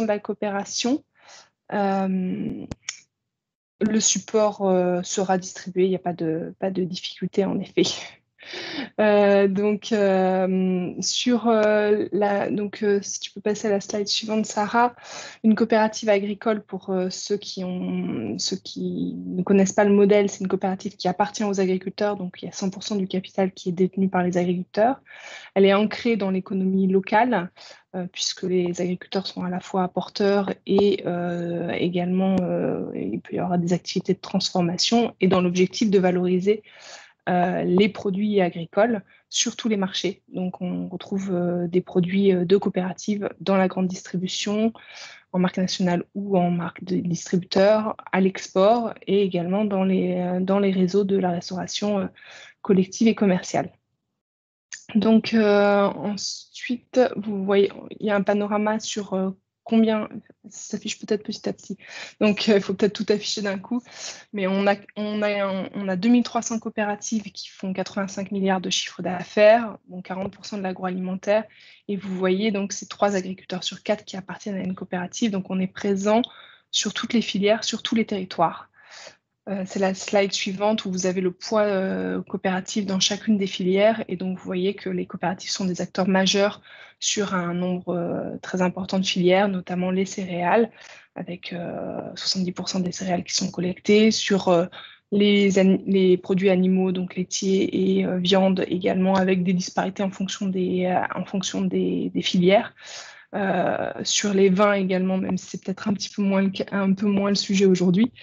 de la coopération, le support sera distribué, il n'y a pas de difficulté en effet. Si tu peux passer à la slide suivante, Sarah, une coopérative agricole, pour ceux qui ne connaissent pas le modèle, c'est une coopérative qui appartient aux agriculteurs, donc il y a 100% du capital qui est détenu par les agriculteurs. Elle est ancrée dans l'économie locale, puisque les agriculteurs sont à la fois apporteurs et également, il peut y avoir des activités de transformation, et dans l'objectif de valoriser les produits agricoles sur tous les marchés. Donc, on retrouve des produits de coopératives dans la grande distribution, en marque nationale ou en marque de distributeur, à l'export et également dans les réseaux de la restauration collective et commerciale. Donc, ensuite, vous voyez, il y a un panorama sur combien, ça s'affiche peut-être petit à petit, donc il faut peut-être tout afficher d'un coup, mais on a 2300 coopératives qui font 85 milliards de chiffre d'affaires, donc 40% de l'agroalimentaire, et vous voyez, donc c'est 3 agriculteurs sur 4 qui appartiennent à une coopérative, donc on est présent sur toutes les filières, sur tous les territoires. C'est la slide suivante où vous avez le poids coopératif dans chacune des filières, et donc vous voyez que les coopératives sont des acteurs majeurs sur un nombre très important de filières, notamment les céréales, avec 70% des céréales qui sont collectées, sur les produits animaux, donc laitiers et viande également, avec des disparités en fonction des filières. Sur les vins également, même si c'est peut-être un peu moins le sujet aujourd'hui,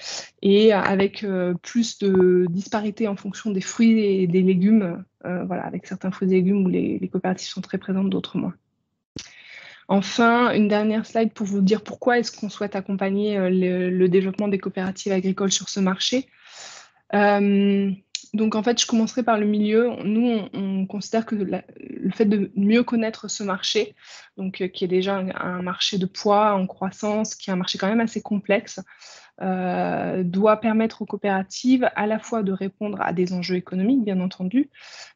et avec plus de disparité en fonction des fruits et des légumes, voilà, avec certains fruits et légumes où les coopératives sont très présentes, d'autres moins. Enfin, une dernière slide pour vous dire pourquoi est-ce qu'on souhaite accompagner le développement des coopératives agricoles sur ce marché. Donc, en fait, je commencerai par le milieu. Nous, on considère que le fait de mieux connaître ce marché, donc qui est déjà un marché de poids en croissance, qui est un marché quand même assez complexe, doit permettre aux coopératives à la fois de répondre à des enjeux économiques, bien entendu,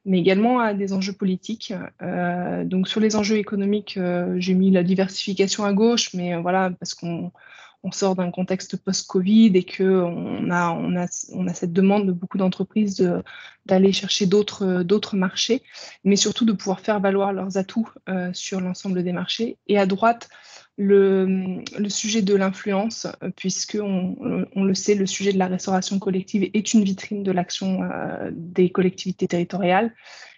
mais également à des enjeux politiques. Donc, sur les enjeux économiques, j'ai mis la diversification à gauche, mais voilà, parce qu'on sort d'un contexte post-Covid et qu'on a cette demande de beaucoup d'entreprises d'aller chercher d'autres marchés, mais surtout de pouvoir faire valoir leurs atouts sur l'ensemble des marchés. Et à droite, le sujet de l'influence, puisque on le sait, le sujet de la restauration collective est une vitrine de l'action des collectivités territoriales.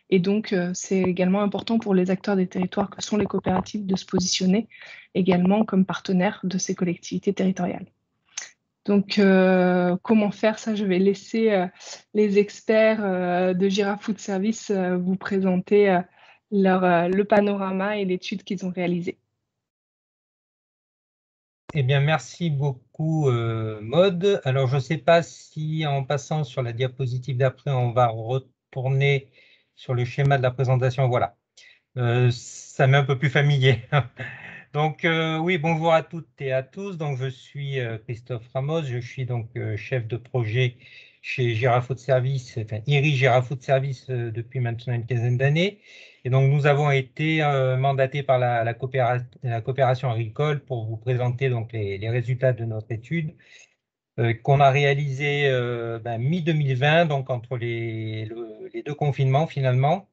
Et donc, c'est également important pour les acteurs des territoires que sont les coopératives de se positionner également comme partenaires de ces collectivités territoriales. Donc, comment faire ça? Je vais laisser les experts de Gira Food Service vous présenter le panorama et l'étude qu'ils ont réalisée. Eh bien, merci beaucoup, Maude. Alors, je ne sais pas si en passant sur la diapositive d'après, on va retourner sur le schéma de la présentation. Voilà, ça m'est un peu plus familier. Donc, oui, bonjour à toutes et à tous. Donc, je suis Christophe Ramos, je suis donc chef de projet chez Gira Food Service, enfin IRI Gira Food Service depuis maintenant une quinzaine d'années. Et donc, nous avons été mandatés par la coopération agricole pour vous présenter donc les résultats de notre étude qu'on a réalisée mi-2020, donc entre les 2 confinements finalement.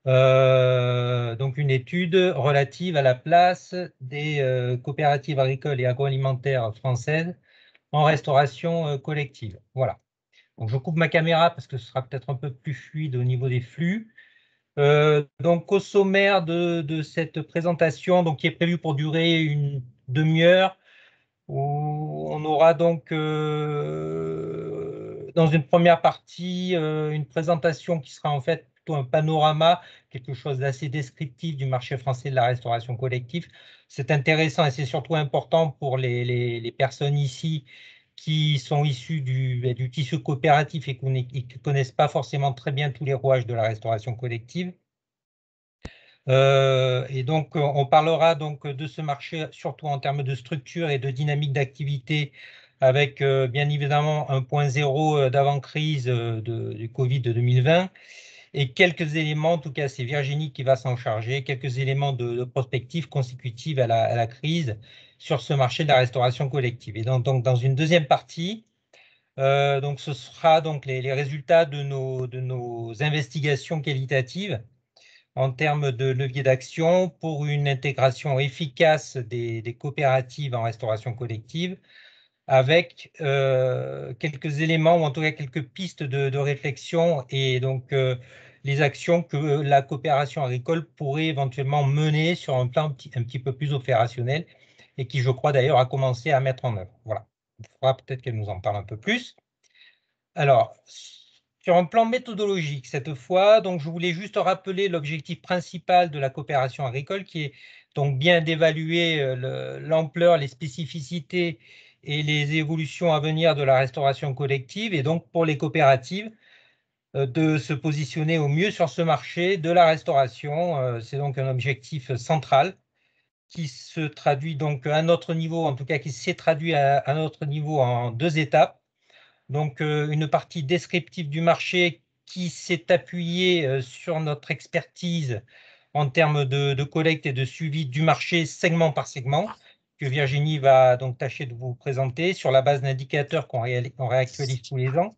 Donc une étude relative à la place des coopératives agricoles et agroalimentaires françaises en restauration collective. Voilà. Donc je coupe ma caméra parce que ce sera peut-être un peu plus fluide au niveau des flux. Donc au sommaire de cette présentation, donc qui est prévue pour durer une demi-heure, où on aura donc dans une première partie une présentation qui sera en fait plutôt un panorama, quelque chose d'assez descriptif du marché français de la restauration collective. C'est intéressant et c'est surtout important pour les personnes ici qui sont issues du tissu coopératif et qui ne connaissent pas forcément très bien tous les rouages de la restauration collective. Et donc, on parlera donc de ce marché surtout en termes de structure et de dynamique d'activité avec bien évidemment un point zéro d'avant-crise du Covid de 2020 et quelques éléments, en tout cas c'est Virginie qui va s'en charger, quelques éléments de prospective consécutive à la crise sur ce marché de la restauration collective. Et donc dans une deuxième partie, donc ce sera donc les résultats de nos investigations qualitatives en termes de levier d'action pour une intégration efficace des coopératives en restauration collective, avec quelques éléments, ou en tout cas quelques pistes de réflexion, et donc les actions que la coopération agricole pourrait éventuellement mener sur un plan un petit peu plus opérationnel, et qui, je crois d'ailleurs, a commencé à mettre en œuvre. Voilà. Il faudra peut-être qu'elle nous en parle un peu plus. Alors, sur un plan méthodologique, cette fois, donc je voulais juste rappeler l'objectif principal de la coopération agricole, qui est donc bien d'évaluer l'ampleur, les spécificités et les évolutions à venir de la restauration collective, et donc pour les coopératives, de se positionner au mieux sur ce marché de la restauration. C'est donc un objectif central qui se traduit donc à notre niveau, en tout cas qui s'est traduit à notre niveau en deux étapes. Donc, une partie descriptive du marché qui s'est appuyée sur notre expertise en termes de collecte et de suivi du marché segment par segment, que Virginie va donc tâcher de vous présenter sur la base d'indicateurs qu'on réactualise tous les ans.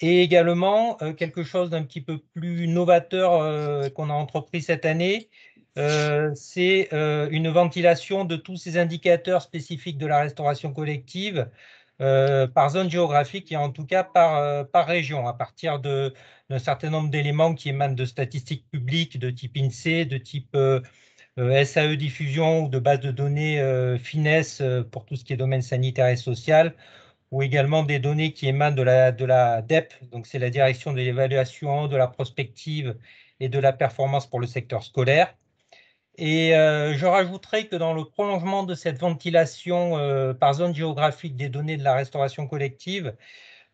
Et également, quelque chose d'un petit peu plus novateur qu'on a entrepris cette année, c'est une ventilation de tous ces indicateurs spécifiques de la restauration collective par zone géographique, et en tout cas par région, à partir d'un certain nombre d'éléments qui émanent de statistiques publiques de type INSEE, de type SAE diffusion, ou de base de données finesse pour tout ce qui est domaine sanitaire et social, ou également des données qui émanent de la DEP, donc c'est la direction de l'évaluation, de la prospective et de la performance pour le secteur scolaire. Et je rajouterai que dans le prolongement de cette ventilation par zone géographique des données de la restauration collective,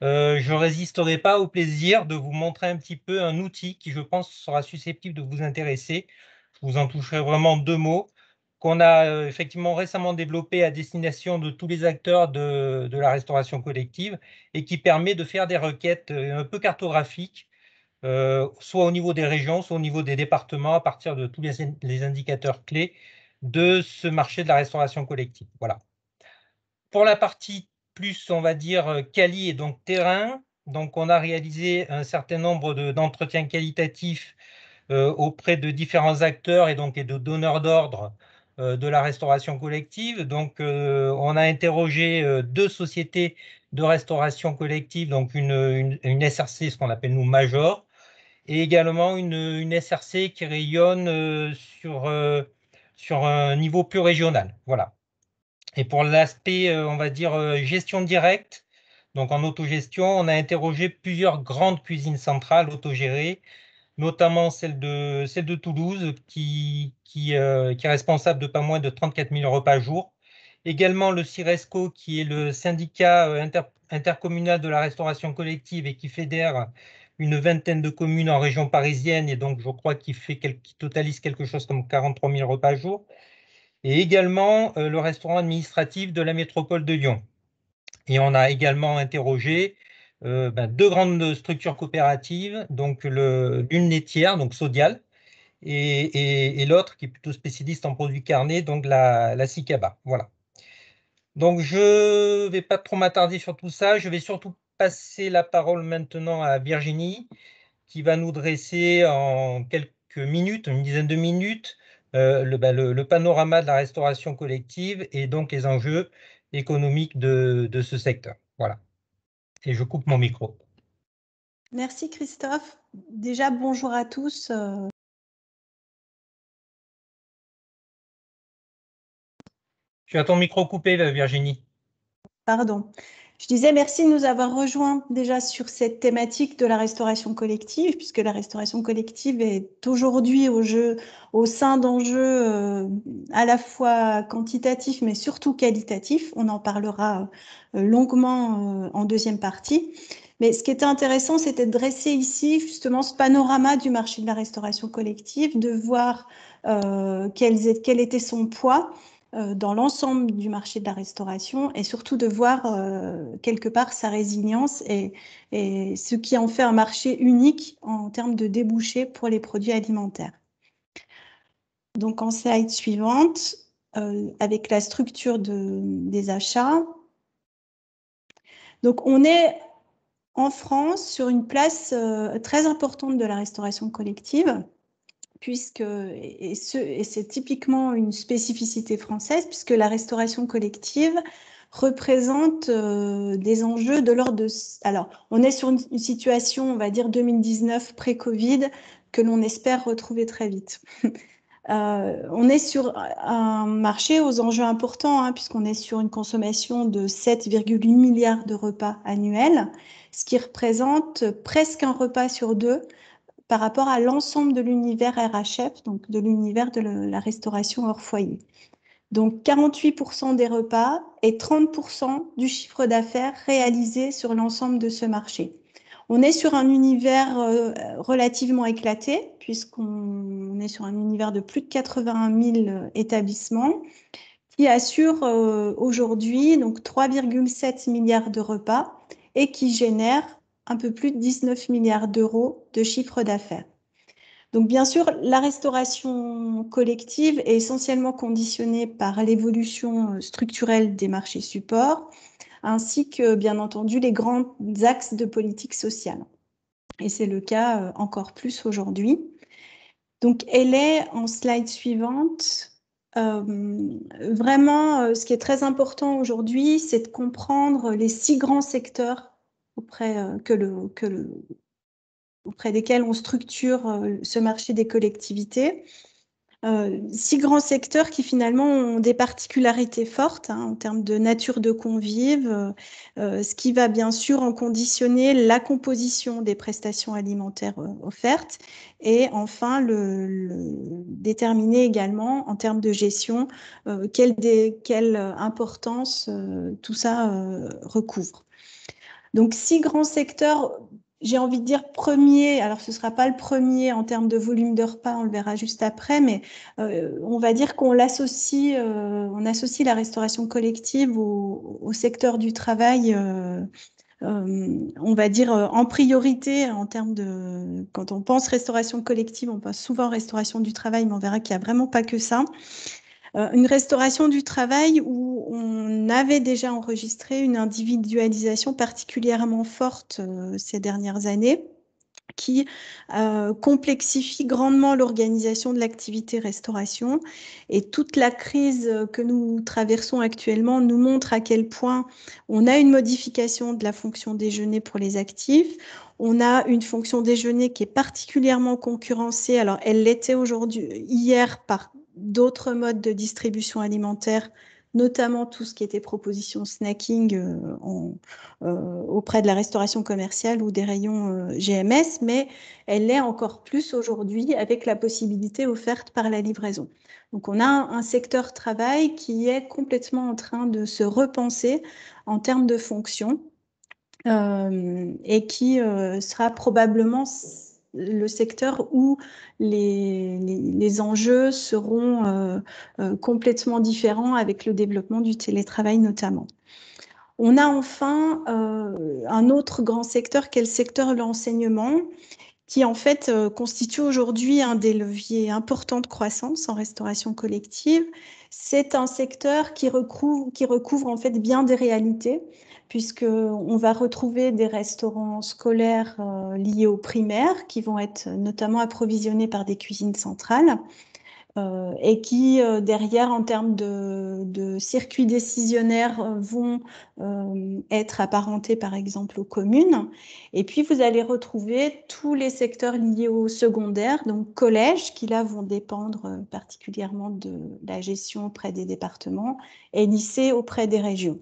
je ne résisterai pas au plaisir de vous montrer un petit peu un outil qui, je pense, sera susceptible de vous intéresser. Je vous en toucherai vraiment deux mots, qu'on a effectivement récemment développé à destination de tous les acteurs de la restauration collective, et qui permet de faire des requêtes un peu cartographiques, soit au niveau des régions, soit au niveau des départements, à partir de tous les indicateurs clés de ce marché de la restauration collective. Voilà. Pour la partie plus, on va dire, quali et donc terrain, donc on a réalisé un certain nombre d'entretiens qualitatifs auprès de différents acteurs et de donneurs d'ordre de la restauration collective. Donc, on a interrogé deux sociétés de restauration collective, donc une SRC, ce qu'on appelle nous Major, et également une SRC qui rayonne sur un niveau plus régional. Voilà. Et pour l'aspect, on va dire, gestion directe, donc en autogestion, on a interrogé plusieurs grandes cuisines centrales autogérées, notamment celle de Toulouse, qui est responsable de pas moins de 34 000 repas jour. Également le CIRESCO, qui est le syndicat intercommunal de la restauration collective et qui fédère une vingtaine de communes en région parisienne, et donc je crois qu'il totalise quelque chose comme 43 000 repas jour. Et également le restaurant administratif de la métropole de Lyon. Et on a également interrogé deux grandes structures coopératives, donc l'une laitière, donc Sodial, et l'autre qui est plutôt spécialiste en produits carnés, donc la Sicaba. Voilà. Donc je ne vais pas trop m'attarder sur tout ça, je vais surtout passer la parole maintenant à Virginie, qui va nous dresser en quelques minutes, une dizaine de minutes, le panorama de la restauration collective et donc les enjeux économiques de ce secteur. Voilà. Et je coupe mon micro. Merci Christophe. Déjà, bonjour à tous. Tu as ton micro coupé, Virginie. Pardon. Je disais merci de nous avoir rejoints déjà sur cette thématique de la restauration collective, puisque la restauration collective est aujourd'hui au sein d'enjeux à la fois quantitatifs, mais surtout qualitatifs. On en parlera longuement en deuxième partie. Mais ce qui était intéressant, c'était de dresser ici justement ce panorama du marché de la restauration collective, de voir quel était son poids, dans l'ensemble du marché de la restauration et surtout de voir quelque part sa résilience et ce qui en fait un marché unique en termes de débouchés pour les produits alimentaires. Donc en slide suivante, avec la structure des achats. Donc on est en France sur une place très importante de la restauration collective, et c'est typiquement une spécificité française, puisque la restauration collective représente des enjeux de l'ordre de... Alors, on est sur une situation, on va dire 2019, pré-Covid, que l'on espère retrouver très vite. On est sur un marché aux enjeux importants, puisqu'on est sur une consommation de 7,8 milliards de repas annuels, ce qui représente presque un repas sur 2 par rapport à l'ensemble de l'univers RHF, donc de l'univers de la restauration hors foyer. Donc 48% des repas et 30% du chiffre d'affaires réalisé sur l'ensemble de ce marché. On est sur un univers relativement éclaté, puisqu'on est sur un univers de plus de 81 000 établissements qui assurent aujourd'hui 3,7 milliards de repas et qui génèrent un peu plus de 19 milliards d'euros de chiffre d'affaires. Donc bien sûr, la restauration collective est essentiellement conditionnée par l'évolution structurelle des marchés supports, ainsi que bien entendu les grands axes de politique sociale. Et c'est le cas encore plus aujourd'hui. Donc elle est en slide suivante. Vraiment, ce qui est très important aujourd'hui, c'est de comprendre les 6 grands secteurs auprès desquels on structure ce marché des collectivités. 6 grands secteurs qui finalement ont des particularités fortes en termes de nature de convives, ce qui va bien sûr en conditionner la composition des prestations alimentaires offertes et enfin déterminer également en termes de gestion quelle importance tout ça recouvre. Donc 6 grands secteurs. J'ai envie de dire premier, alors ce ne sera pas le premier en termes de volume de repas, on le verra juste après, mais on va dire qu'on l'associe, on associe la restauration collective au secteur du travail, on va dire en priorité en termes de... Quand on pense restauration collective, on pense souvent restauration du travail, mais on verra qu'il n'y a vraiment pas que ça. Une restauration du travail où on avait déjà enregistré une individualisation particulièrement forte ces dernières années, qui complexifie grandement l'organisation de l'activité restauration. Et toute la crise que nous traversons actuellement nous montre à quel point on a une modification de la fonction déjeuner pour les actifs. On a une fonction déjeuner qui est particulièrement concurrencée. Alors, elle l'était hier par d'autres modes de distribution alimentaire, notamment tout ce qui était proposition snacking auprès de la restauration commerciale ou des rayons GMS, mais elle l'est encore plus aujourd'hui avec la possibilité offerte par la livraison. Donc on a un secteur travail qui est complètement en train de se repenser en termes de fonction et qui sera probablement le secteur où les enjeux seront complètement différents avec le développement du télétravail notamment. On a enfin un autre grand secteur qui est le secteur de l'enseignement, qui en fait constitue aujourd'hui un des leviers importants de croissance en restauration collective. C'est un secteur qui recouvre en fait bien des réalités, puisqu'on va retrouver des restaurants scolaires liés au primaire, qui vont être notamment approvisionnés par des cuisines centrales, et qui, derrière, en termes de circuits décisionnaires, vont être apparentés, par exemple, aux communes. Et puis, vous allez retrouver tous les secteurs liés au secondaire, donc collèges, qui, là, vont dépendre particulièrement de la gestion auprès des départements, et lycées auprès des régions.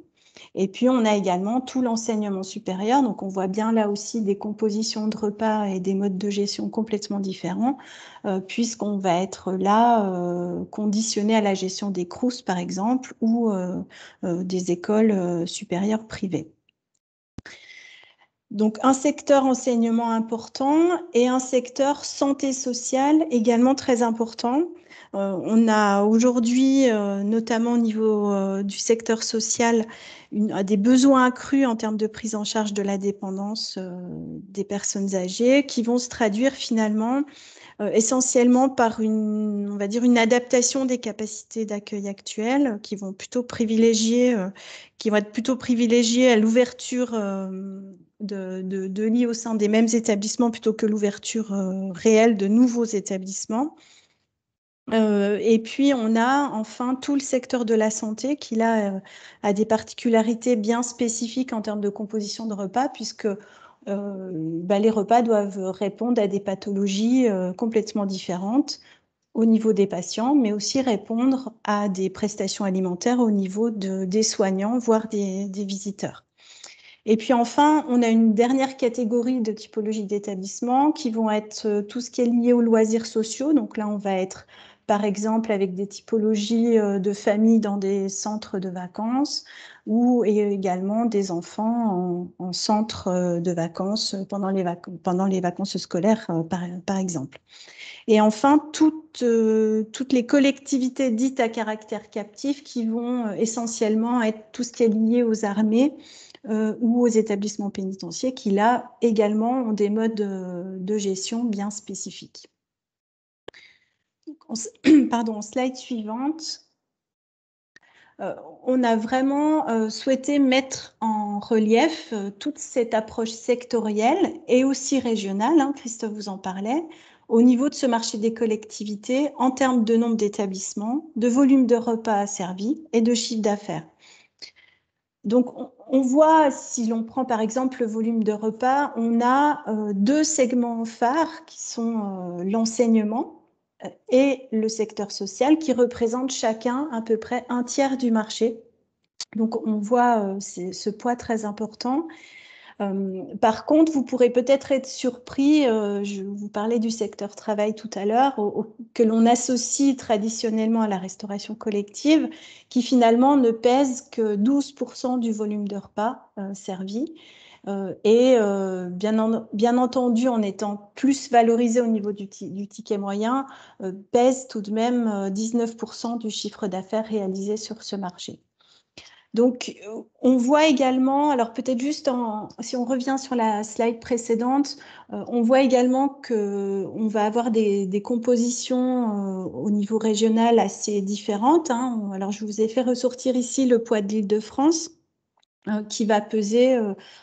Et puis, on a également tout l'enseignement supérieur. Donc, on voit bien là aussi des compositions de repas et des modes de gestion complètement différents, puisqu'on va être là conditionné à la gestion des CROUS, par exemple, ou des écoles supérieures privées. Donc, un secteur enseignement important et un secteur santé sociale également très important. On a aujourd'hui, notamment au niveau du secteur social, des besoins accrus en termes de prise en charge de la dépendance des personnes âgées qui vont se traduire finalement essentiellement par on va dire une adaptation des capacités d'accueil actuelles qui vont plutôt privilégier, qui vont être plutôt privilégiées à l'ouverture de lits au sein des mêmes établissements plutôt que l'ouverture réelle de nouveaux établissements. Et puis, on a enfin tout le secteur de la santé qui, là, a des particularités bien spécifiques en termes de composition de repas, puisque les repas doivent répondre à des pathologies complètement différentes au niveau des patients, mais aussi répondre à des prestations alimentaires au niveau des soignants, voire des visiteurs. Et puis enfin, on a une dernière catégorie de typologie d'établissement qui vont être tout ce qui est lié aux loisirs sociaux. Donc là, on va être par exemple avec des typologies de familles dans des centres de vacances ou également des enfants en centre de vacances pendant les vacances scolaires, par exemple. Et enfin, toutes les collectivités dites à caractère captif qui vont essentiellement être tout ce qui est lié aux armées ou aux établissements pénitentiaires qui, là, également ont des modes de gestion bien spécifiques. Pardon, slide suivante. On a vraiment souhaité mettre en relief toute cette approche sectorielle et aussi régionale, hein, Christophe vous en parlait, au niveau de ce marché des collectivités en termes de nombre d'établissements, de volume de repas servis et de chiffre d'affaires. Donc, on voit, si l'on prend par exemple le volume de repas, on a deux segments phares qui sont l'enseignement et le secteur social qui représentent chacun à peu près un tiers du marché. Donc, on voit ce poids très important. Par contre, vous pourrez peut-être être surpris, je vous parlais du secteur travail tout à l'heure, que l'on associe traditionnellement à la restauration collective, qui finalement ne pèse que 12% du volume de repas servis. Et bien entendu, en étant plus valorisé au niveau du ticket moyen, pèse tout de même 19% du chiffre d'affaires réalisé sur ce marché. Donc, on voit également, alors peut-être juste si on revient sur la slide précédente, on voit également qu'on va avoir des compositions au niveau régional assez différentes, hein. Alors, je vous ai fait ressortir ici le poids de l'Île-de-France, qui va peser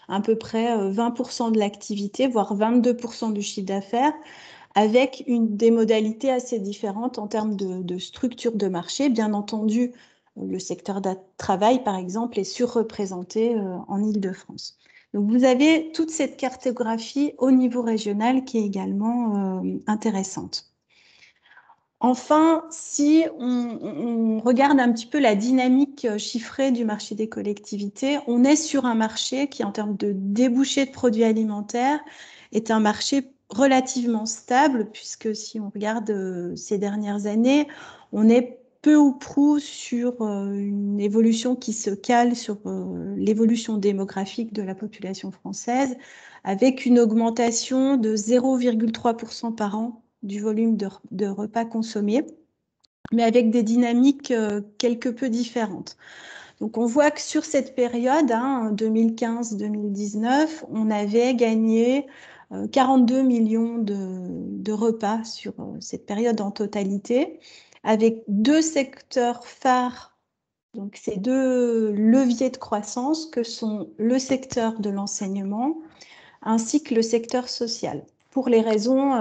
à peu près 20% de l'activité, voire 22% du chiffre d'affaires, avec des modalités assez différentes en termes de structure de marché. Bien entendu, le secteur du travail, par exemple, est surreprésenté en Île-de-France. Donc, vous avez toute cette cartographie au niveau régional qui est également intéressante. Enfin, si on regarde un petit peu la dynamique chiffrée du marché des collectivités, on est sur un marché qui, en termes de débouchés de produits alimentaires, est un marché relativement stable, puisque si on regarde ces dernières années, on est peu ou prou sur une évolution qui se cale sur l'évolution démographique de la population française, avec une augmentation de 0,3% par an du volume de repas consommés, mais avec des dynamiques quelque peu différentes. Donc, on voit que sur cette période, hein, 2015-2019, on avait gagné 42 millions de repas sur cette période en totalité, avec deux secteurs phares, donc ces deux leviers de croissance que sont le secteur de l'enseignement ainsi que le secteur social, pour les raisons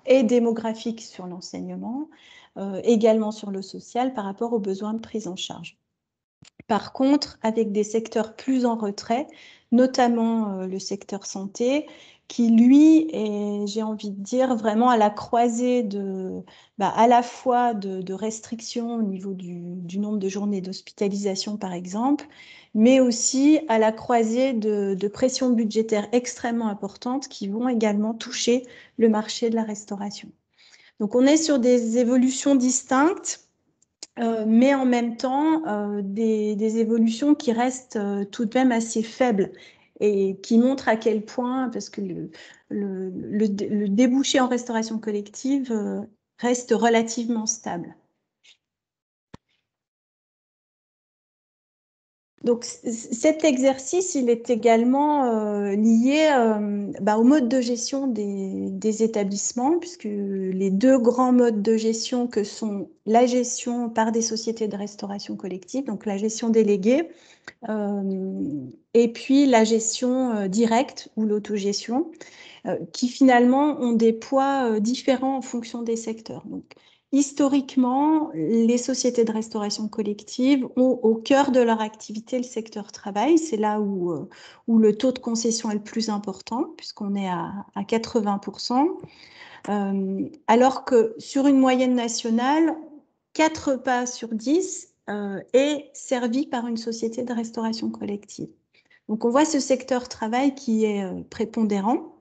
et démographiques sur l'enseignement, également sur le social par rapport aux besoins de prise en charge. Par contre, avec des secteurs plus en retrait, notamment le secteur santé, qui lui est, j'ai envie de dire, vraiment à la croisée à la fois de restrictions au niveau du nombre de journées d'hospitalisation, par exemple, mais aussi à la croisée de pressions budgétaires extrêmement importantes qui vont également toucher le marché de la restauration. Donc, on est sur des évolutions distinctes, mais en même temps des évolutions qui restent tout de même assez faibles et qui montre à quel point, parce que le débouché en restauration collective reste relativement stable. Donc cet exercice, il est également lié au mode de gestion des établissements, puisque les deux grands modes de gestion que sont la gestion par des sociétés de restauration collective, donc la gestion déléguée, et puis la gestion directe ou l'autogestion, qui finalement ont des poids différents en fonction des secteurs. Donc, historiquement, les sociétés de restauration collective ont au cœur de leur activité le secteur travail. C'est là où le taux de concession est le plus important, puisqu'on est à 80%. Alors que sur une moyenne nationale, 4 repas sur 10 est servi par une société de restauration collective. Donc on voit ce secteur travail qui est prépondérant.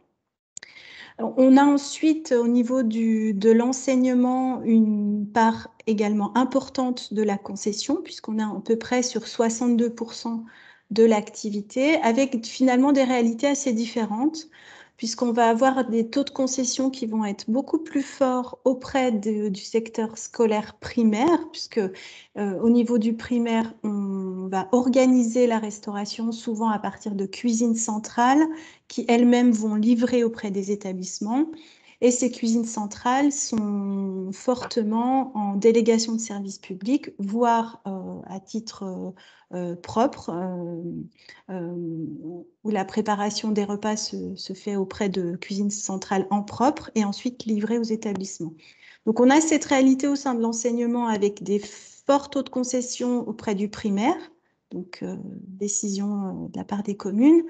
On a ensuite, au niveau de l'enseignement, une part également importante de la concession, puisqu'on est à peu près sur 62% de l'activité, avec finalement des réalités assez différentes, puisqu'on va avoir des taux de concession qui vont être beaucoup plus forts auprès du secteur scolaire primaire, puisque au niveau du primaire, on va organiser la restauration souvent à partir de cuisines centrales qui elles-mêmes vont livrer auprès des établissements. Et ces cuisines centrales sont fortement en délégation de service public, voire à titre propre, où la préparation des repas se fait auprès de cuisines centrales en propre et ensuite livrée aux établissements. Donc on a cette réalité au sein de l'enseignement avec des forts taux de concession auprès du primaire, donc décision de la part des communes.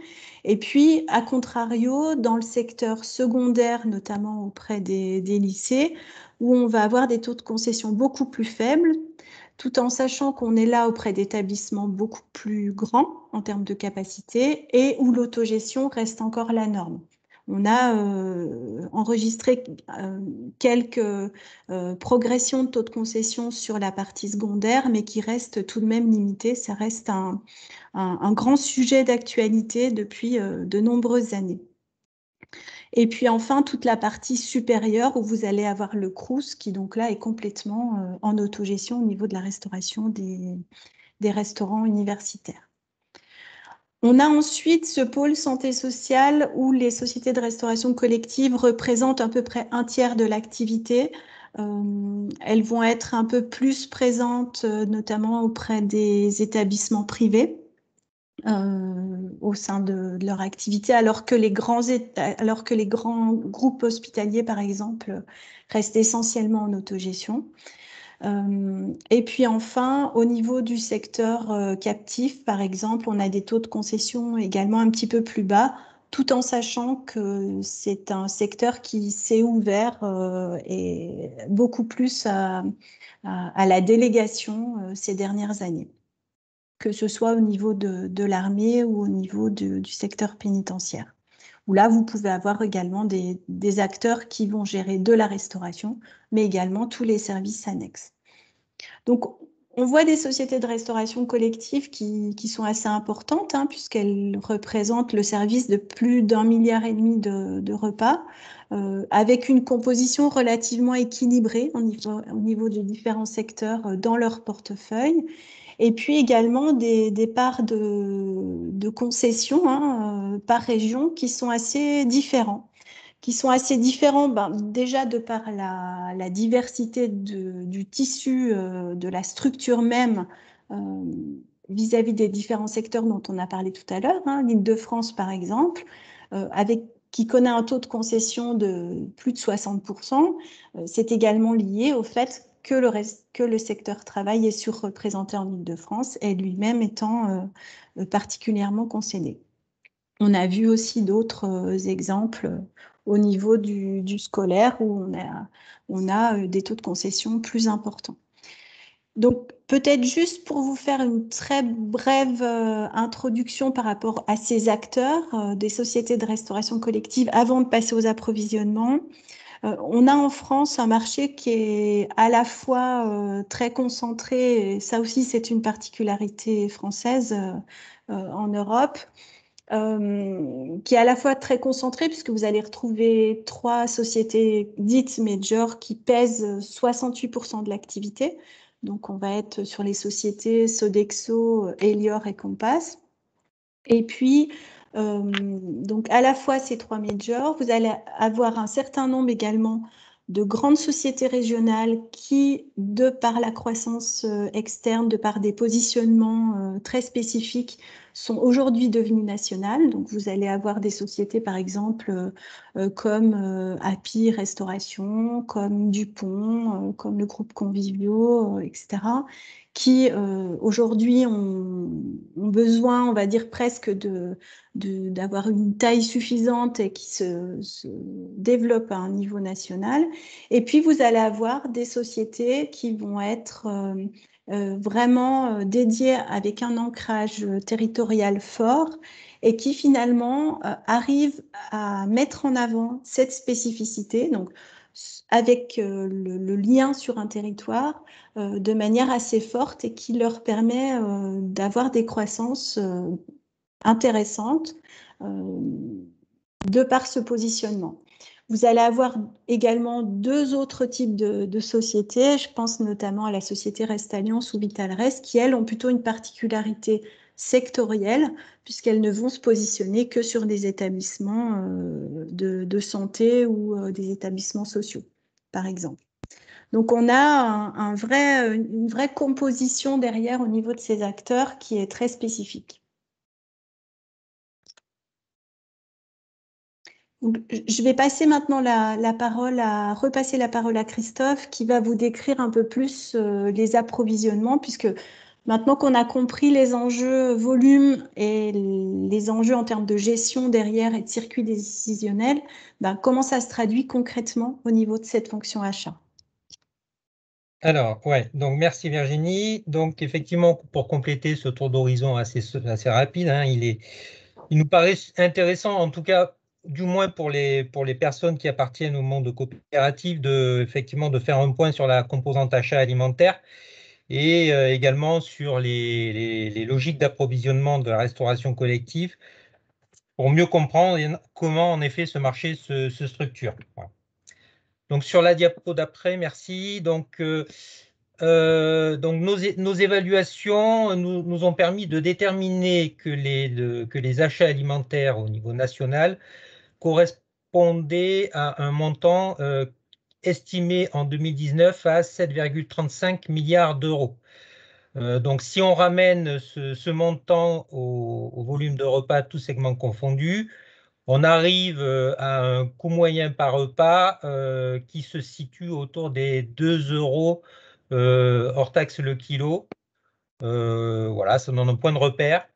Et puis, à contrario, dans le secteur secondaire, notamment auprès des lycées, où on va avoir des taux de concession beaucoup plus faibles, tout en sachant qu'on est là auprès d'établissements beaucoup plus grands en termes de capacité et où l'autogestion reste encore la norme. On a enregistré quelques progressions de taux de concession sur la partie secondaire, mais qui restent tout de même limitées. Ça reste un grand sujet d'actualité depuis de nombreuses années. Et puis enfin, toute la partie supérieure où vous allez avoir le Crous qui donc là est complètement en autogestion au niveau de la restauration des restaurants universitaires. On a ensuite ce pôle santé sociale où les sociétés de restauration collective représentent à peu près un tiers de l'activité. Elles vont être un peu plus présentes, notamment auprès des établissements privés au sein de leur activité, alors que les grands groupes hospitaliers, par exemple, restent essentiellement en autogestion. Et puis enfin, au niveau du secteur captif, par exemple, on a des taux de concession également un petit peu plus bas, tout en sachant que c'est un secteur qui s'est ouvert et beaucoup plus à la délégation ces dernières années, que ce soit au niveau de l'armée ou au niveau du secteur pénitentiaire, où là, vous pouvez avoir également des acteurs qui vont gérer de la restauration, mais également tous les services annexes. Donc, on voit des sociétés de restauration collective qui sont assez importantes, hein, puisqu'elles représentent le service de plus d'1,5 milliard de repas, avec une composition relativement équilibrée au niveau des différents secteurs dans leur portefeuille, et puis également des parts de concessions par région qui sont assez différents. Déjà de par la diversité du tissu, de la structure même vis-à-vis des différents secteurs dont on a parlé tout à l'heure, hein, l'Île-de-France par exemple, qui connaît un taux de concession de plus de 60%, c'est également lié au fait que le secteur travail est surreprésenté en Île-de-France et lui-même étant particulièrement concédé. On a vu aussi d'autres exemples au niveau du scolaire où on a des taux de concession plus importants. Donc, peut-être juste pour vous faire une très brève introduction par rapport à ces acteurs des sociétés de restauration collective avant de passer aux approvisionnements. On a en France un marché qui est à la fois très concentré, et ça aussi c'est une particularité française en Europe, qui est à la fois très concentré, puisque vous allez retrouver 3 sociétés dites major qui pèsent 68% de l'activité. Donc, on va être sur les sociétés Sodexo, Elior et Compass. Et puis, donc à la fois ces 3 majors, vous allez avoir un certain nombre également de grandes sociétés régionales qui, de par la croissance externe, de par des positionnements très spécifiques, sont aujourd'hui devenues nationales. Donc, vous allez avoir des sociétés, par exemple, comme Happy Restauration, comme Dupont, comme le groupe Convivio, etc., qui aujourd'hui ont besoin, on va dire presque d'avoir une taille suffisante et qui se développent à un niveau national. Et puis, vous allez avoir des sociétés qui vont être vraiment dédiées avec un ancrage territorial fort et qui finalement arrivent à mettre en avant cette spécificité, donc avec le lien sur un territoire de manière assez forte et qui leur permet d'avoir des croissances intéressantes de par ce positionnement. Vous allez avoir également 2 autres types de sociétés. Je pense notamment à la société Rest Alliance ou Vitalrest, qui, elles, ont plutôt une particularité sectorielle, puisqu'elles ne vont se positionner que sur des établissements de santé ou des établissements sociaux, par exemple. Donc, on a une vraie composition derrière au niveau de ces acteurs qui est très spécifique. Je vais passer maintenant repasser la parole à Christophe qui va vous décrire un peu plus les approvisionnements, puisque maintenant qu'on a compris les enjeux volume et les enjeux en termes de gestion derrière et de circuit décisionnel, comment ça se traduit concrètement au niveau de cette fonction achat? Alors, ouais, donc merci Virginie. Donc, effectivement, pour compléter ce tour d'horizon assez rapide, hein, il nous paraît intéressant, en tout cas, du moins pour les personnes qui appartiennent au monde coopératif, effectivement, de faire un point sur la composante achat alimentaire et également sur les logiques d'approvisionnement de la restauration collective pour mieux comprendre comment, en effet, ce marché se structure. Voilà. Donc, sur la diapo d'après, merci. Donc, nos évaluations nous ont permis de déterminer que les achats alimentaires au niveau national correspondaient à un montant estimé en 2019 à 7,35 milliards d'euros. Donc, si on ramène ce montant au volume de repas, tous segments confondus, on arrive à un coût moyen par repas qui se situe autour des 2 euros hors taxe le kilo. Voilà, ça donne un point de repère.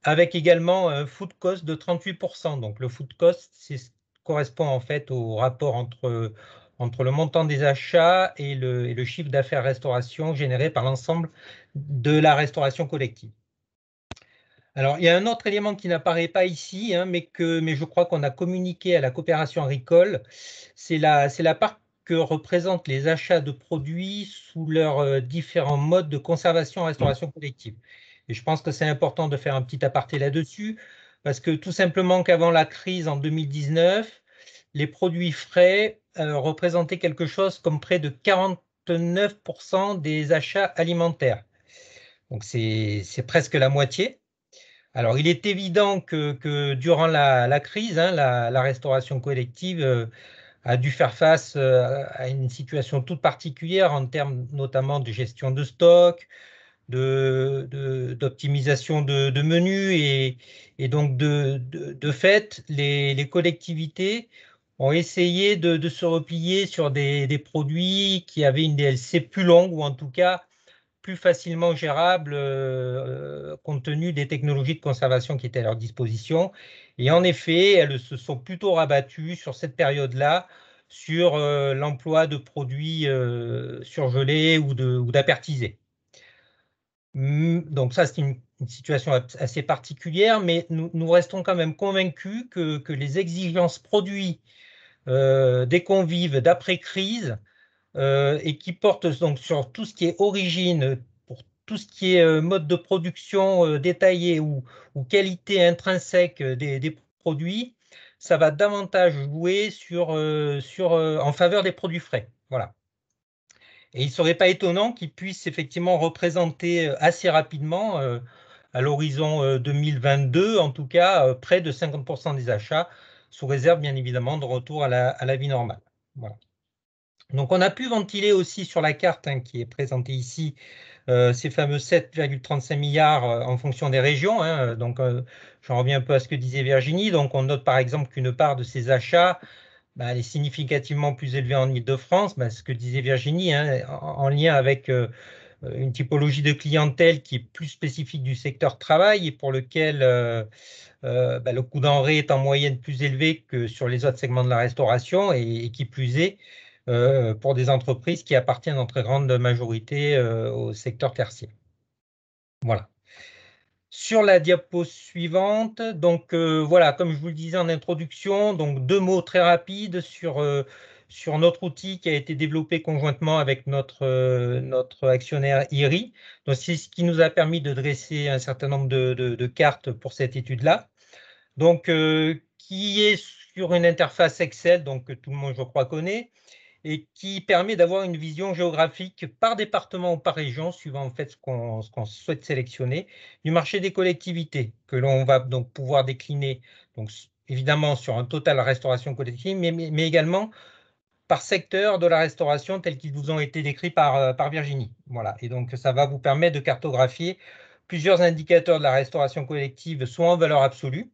Avec également un food cost de 38%. Donc le food cost correspond en fait au rapport entre le montant des achats et le chiffre d'affaires restauration généré par l'ensemble de la restauration collective. Alors, il y a un autre élément qui n'apparaît pas ici, hein, mais je crois qu'on a communiqué à la coopération agricole, c'est la part que représentent les achats de produits sous leurs différents modes de conservation en restauration collective. Et je pense que c'est important de faire un petit aparté là-dessus, parce que tout simplement qu'avant la crise en 2019, les produits frais représentaient quelque chose comme près de 49% des achats alimentaires. Donc c'est presque la moitié. Alors, il est évident que durant la crise, hein, la restauration collective a dû faire face à une situation toute particulière en termes notamment de gestion de stock, d'optimisation de menus et donc de fait, les collectivités ont essayé de se replier sur des produits qui avaient une DLC plus longue ou en tout cas plus facilement gérable compte tenu des technologies de conservation qui étaient à leur disposition. Et en effet, elles se sont plutôt rabattues sur cette période-là sur l'emploi de produits surgelés ou d'apertisés. Donc ça, c'est une situation assez particulière, mais nous restons quand même convaincus que les exigences produits des convives d'après-crise et qui portent donc sur tout ce qui est origine pour tout ce qui est mode de production détaillé ou qualité intrinsèque des produits, ça va davantage jouer en faveur des produits frais. Voilà. Et il ne serait pas étonnant qu'ils puissent effectivement représenter assez rapidement, à l'horizon 2022, en tout cas, près de 50% des achats, sous réserve bien évidemment de retour à la vie normale. Voilà. Donc on a pu ventiler aussi sur la carte qui est présentée ici, ces fameux 7,35 milliards en fonction des régions. Donc j'en reviens un peu à ce que disait Virginie. Donc on note par exemple qu'une part de ces achats, elle est significativement plus élevée en Île-de-France, ce que disait Virginie, en lien avec une typologie de clientèle qui est plus spécifique du secteur travail et pour lequel le coût denrée est en moyenne plus élevé que sur les autres segments de la restauration et qui plus est pour des entreprises qui appartiennent en très grande majorité au secteur tertiaire. Voilà. Sur la diapo suivante, donc voilà, comme je vous le disais en introduction, donc 2 mots très rapides sur notre outil qui a été développé conjointement avec notre actionnaire IRI. Donc c'est ce qui nous a permis de dresser un certain nombre de cartes pour cette étude-là. Donc qui est sur une interface Excel, donc que tout le monde je crois connaît, et qui permet d'avoir une vision géographique par département ou par région, suivant en fait ce qu'on souhaite sélectionner, du marché des collectivités, que l'on va donc pouvoir décliner, donc, évidemment sur un total restauration collective, mais également par secteur de la restauration tels qu'ils vous ont été décrits par Virginie. Voilà. Et donc ça va vous permettre de cartographier plusieurs indicateurs de la restauration collective, soit en valeur absolue,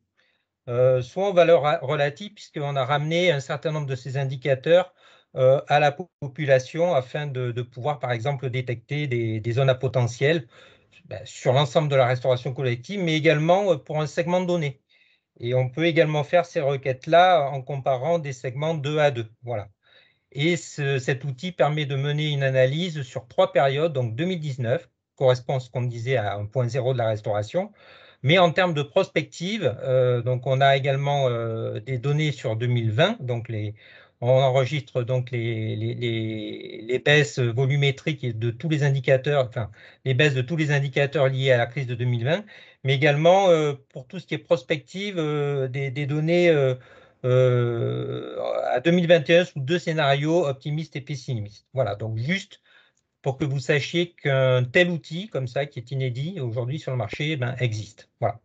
soit en valeur relative, puisqu'on a ramené un certain nombre de ces indicateurs à la population afin de pouvoir, par exemple, détecter des zones à potentiel sur l'ensemble de la restauration collective, mais également pour un segment donné. Et on peut également faire ces requêtes-là en comparant des segments 2 à 2. Voilà. Et cet outil permet de mener une analyse sur 3 périodes, donc 2019, correspond à ce qu'on disait à 1.0 de la restauration, mais en termes de prospective, donc on a également des données sur 2020, donc on enregistre donc les baisses volumétriques de tous les indicateurs, enfin les baisses de tous les indicateurs liés à la crise de 2020, mais également pour tout ce qui est prospective, des données à 2021 sous 2 scénarios optimistes et pessimistes. Voilà, donc juste pour que vous sachiez qu'un tel outil comme ça, qui est inédit aujourd'hui sur le marché, existe. Voilà.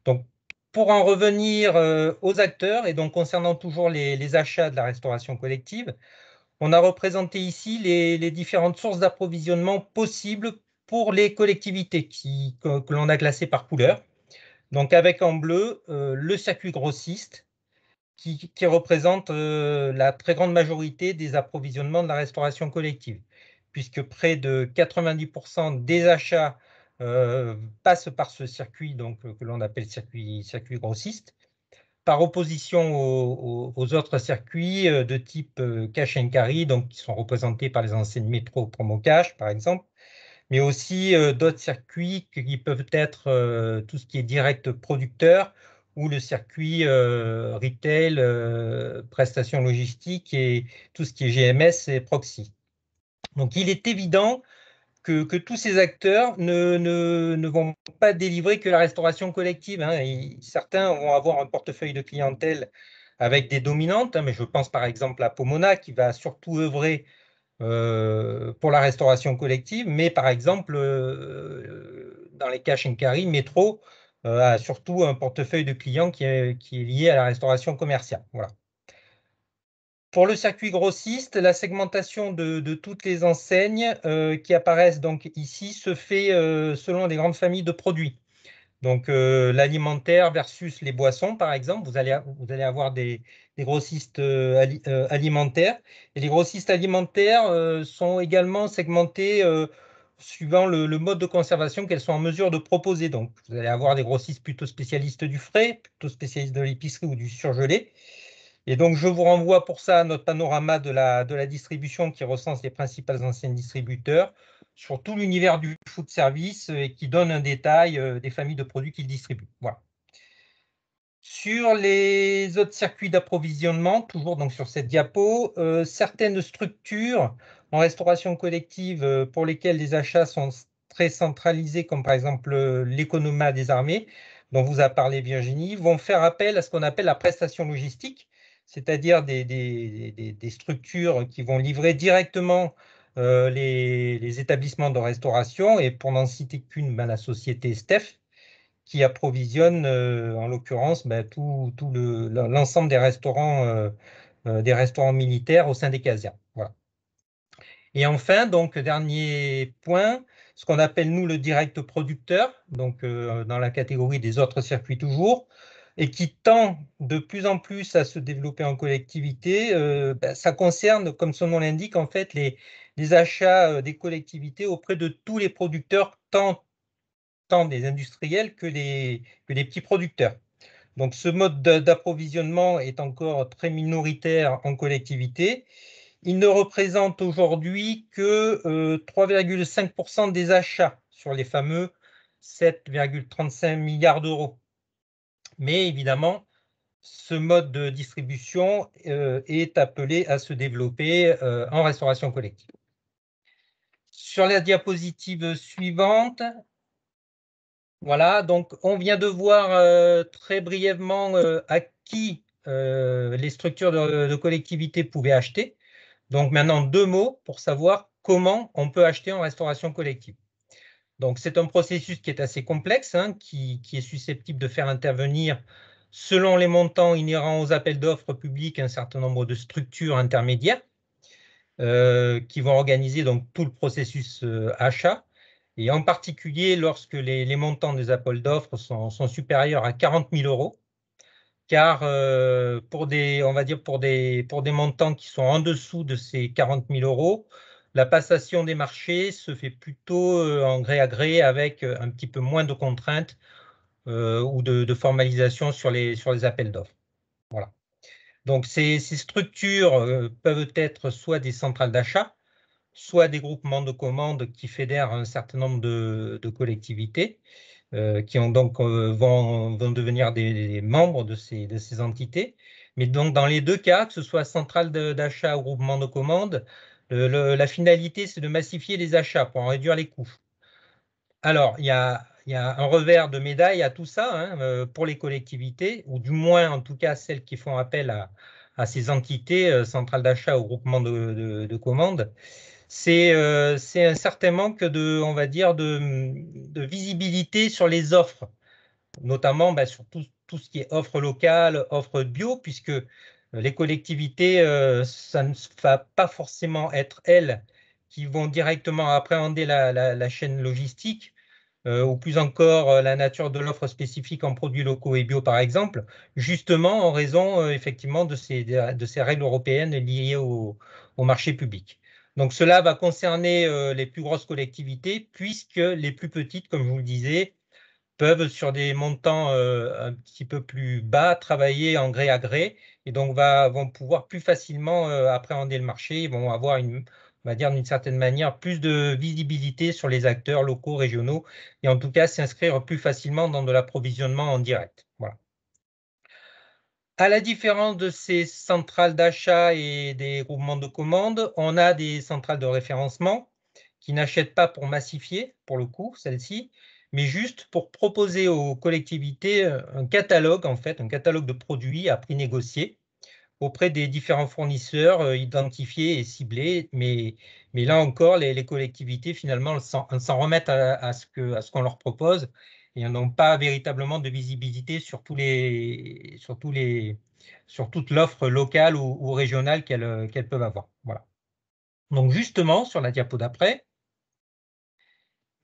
Donc, pour en revenir aux acteurs, et donc concernant toujours les achats de la restauration collective, on a représenté ici les différentes sources d'approvisionnement possibles pour les collectivités que l'on a classées par couleur. Donc, avec en bleu le circuit grossiste, qui représente la très grande majorité des approvisionnements de la restauration collective, puisque près de 90% des achats passent par ce circuit donc, que l'on appelle circuit grossiste, par opposition aux autres circuits de type cash and carry, donc, qui sont représentés par les enseignes Métro, Promo Cash, par exemple, mais aussi d'autres circuits qui peuvent être tout ce qui est direct producteur ou le circuit retail, prestations logistiques et tout ce qui est GMS et proxy. Donc il est évident que tous ces acteurs ne vont pas délivrer que la restauration collective. Certains vont avoir un portefeuille de clientèle avec des dominantes, mais je pense par exemple à Pomona qui va surtout œuvrer pour la restauration collective, mais par exemple, dans les cash and carry, Métro a surtout un portefeuille de clients qui est lié à la restauration commerciale. Voilà. Pour le circuit grossiste, la segmentation de toutes les enseignes qui apparaissent donc ici se fait selon les grandes familles de produits. Donc, l'alimentaire versus les boissons, par exemple, vous allez avoir des grossistes alimentaires. Et les grossistes alimentaires sont également segmentés suivant le mode de conservation qu'elles sont en mesure de proposer. Donc, vous allez avoir des grossistes plutôt spécialistes du frais, plutôt spécialistes de l'épicerie ou du surgelé. Et donc, je vous renvoie pour ça à notre panorama de la distribution qui recense les principales enseignes distributeurs sur tout l'univers du food service et qui donne un détail des familles de produits qu'ils distribuent. Voilà. Sur les autres circuits d'approvisionnement, toujours donc sur cette diapo, certaines structures en restauration collective pour lesquelles les achats sont très centralisés, comme par exemple l'économat des armées, dont vous a parlé Virginie, vont faire appel à ce qu'on appelle la prestation logistique, c'est-à-dire des structures qui vont livrer directement les établissements de restauration, et pour n'en citer qu'une, la société STEF, qui approvisionne en l'occurrence tout l'ensemble des restaurants militaires au sein des casernes. Voilà. Et enfin, donc, dernier point, ce qu'on appelle, nous, le direct producteur, donc dans la catégorie des autres circuits toujours, et qui tend de plus en plus à se développer en collectivité. Ça concerne, comme son nom l'indique, en fait, les achats des collectivités auprès de tous les producteurs, tant des industriels que des petits producteurs. Donc, ce mode d'approvisionnement est encore très minoritaire en collectivité. Il ne représente aujourd'hui que 3,5% des achats sur les fameux 7,35 milliards d'euros. Mais évidemment, ce mode de distribution est appelé à se développer en restauration collective. Sur la diapositive suivante, voilà, donc on vient de voir très brièvement à qui les structures de collectivité pouvaient acheter. Donc maintenant, 2 mots pour savoir comment on peut acheter en restauration collective. Donc c'est un processus qui est assez complexe, qui est susceptible de faire intervenir, selon les montants inhérents aux appels d'offres publics, un certain nombre de structures intermédiaires qui vont organiser donc tout le processus achat. Et en particulier, lorsque les montants des appels d'offres sont supérieurs à 40 000 euros, car pour des montants qui sont en dessous de ces 40 000 euros, la passation des marchés se fait plutôt en gré à gré, avec un petit peu moins de contraintes ou de formalisation sur les appels d'offres. Voilà. Donc ces structures peuvent être soit des centrales d'achat, soit des groupements de commandes qui fédèrent un certain nombre de collectivités, qui vont devenir des membres de ces entités. Mais donc, dans les deux cas, que ce soit centrale d'achat ou groupement de commandes, la finalité, c'est de massifier les achats pour en réduire les coûts. Alors, il y a un revers de médaille à tout ça pour les collectivités, ou du moins, en tout cas, celles qui font appel à ces entités, centrales d'achat ou groupements de commandes. C'est un certain manque on va dire, de visibilité sur les offres, notamment sur tout ce qui est offre locale, offre bio, puisque les collectivités, ça ne va pas forcément être elles qui vont directement appréhender la chaîne logistique, ou plus encore la nature de l'offre spécifique en produits locaux et bio, par exemple, justement en raison effectivement de ces règles européennes liées au marché public. Donc cela va concerner les plus grosses collectivités, puisque les plus petites, comme je vous le disais, peuvent, sur des montants un petit peu plus bas, travailler en gré à gré, et donc vont pouvoir plus facilement appréhender le marché. Ils vont avoir, on va dire d'une certaine manière, plus de visibilité sur les acteurs locaux, régionaux, et en tout cas s'inscrire plus facilement dans de l'approvisionnement en direct. Voilà. À la différence de ces centrales d'achat et des groupements de commandes, on a des centrales de référencement qui n'achètent pas pour massifier, pour le coup, celles-ci, mais juste pour proposer aux collectivités un catalogue, en fait, un catalogue de produits à prix négocié auprès des différents fournisseurs identifiés et ciblés. Mais là encore, les collectivités, finalement, s'en remettent à ce qu'on leur propose, et n'ont pas véritablement de visibilité sur toute l'offre locale ou régionale qu'elles peuvent avoir. Voilà. Donc justement, sur la diapo d'après,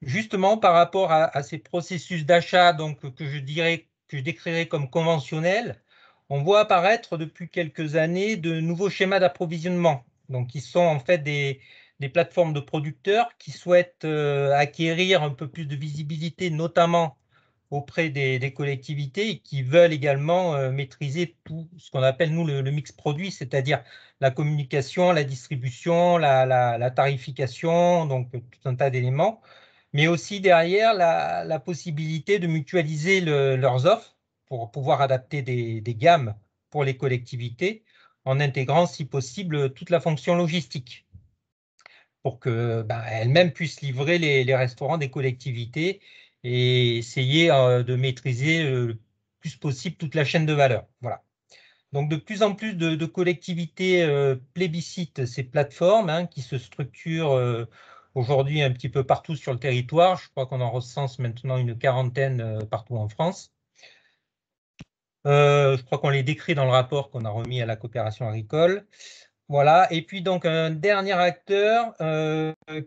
justement par rapport à ces processus d'achat que je décrirais comme conventionnels, on voit apparaître depuis quelques années de nouveaux schémas d'approvisionnement, donc qui sont en fait des plateformes de producteurs qui souhaitent acquérir un peu plus de visibilité, notamment auprès des collectivités, et qui veulent également maîtriser tout ce qu'on appelle, nous, le mix produit, c'est-à-dire la communication, la distribution, la tarification, donc tout un tas d'éléments, mais aussi derrière la possibilité de mutualiser leurs offres pour pouvoir adapter des gammes pour les collectivités, en intégrant, si possible, toute la fonction logistique, pour que elles-mêmes puissent livrer les restaurants des collectivités et essayer de maîtriser le plus possible toute la chaîne de valeur. Voilà. Donc de plus en plus de collectivités plébiscitent ces plateformes hein, qui se structurent aujourd'hui un petit peu partout sur le territoire. Je crois qu'on en recense maintenant une quarantaine partout en France. Je crois qu'on les décrit dans le rapport qu'on a remis à la coopération agricole. Voilà. Et puis donc un dernier acteur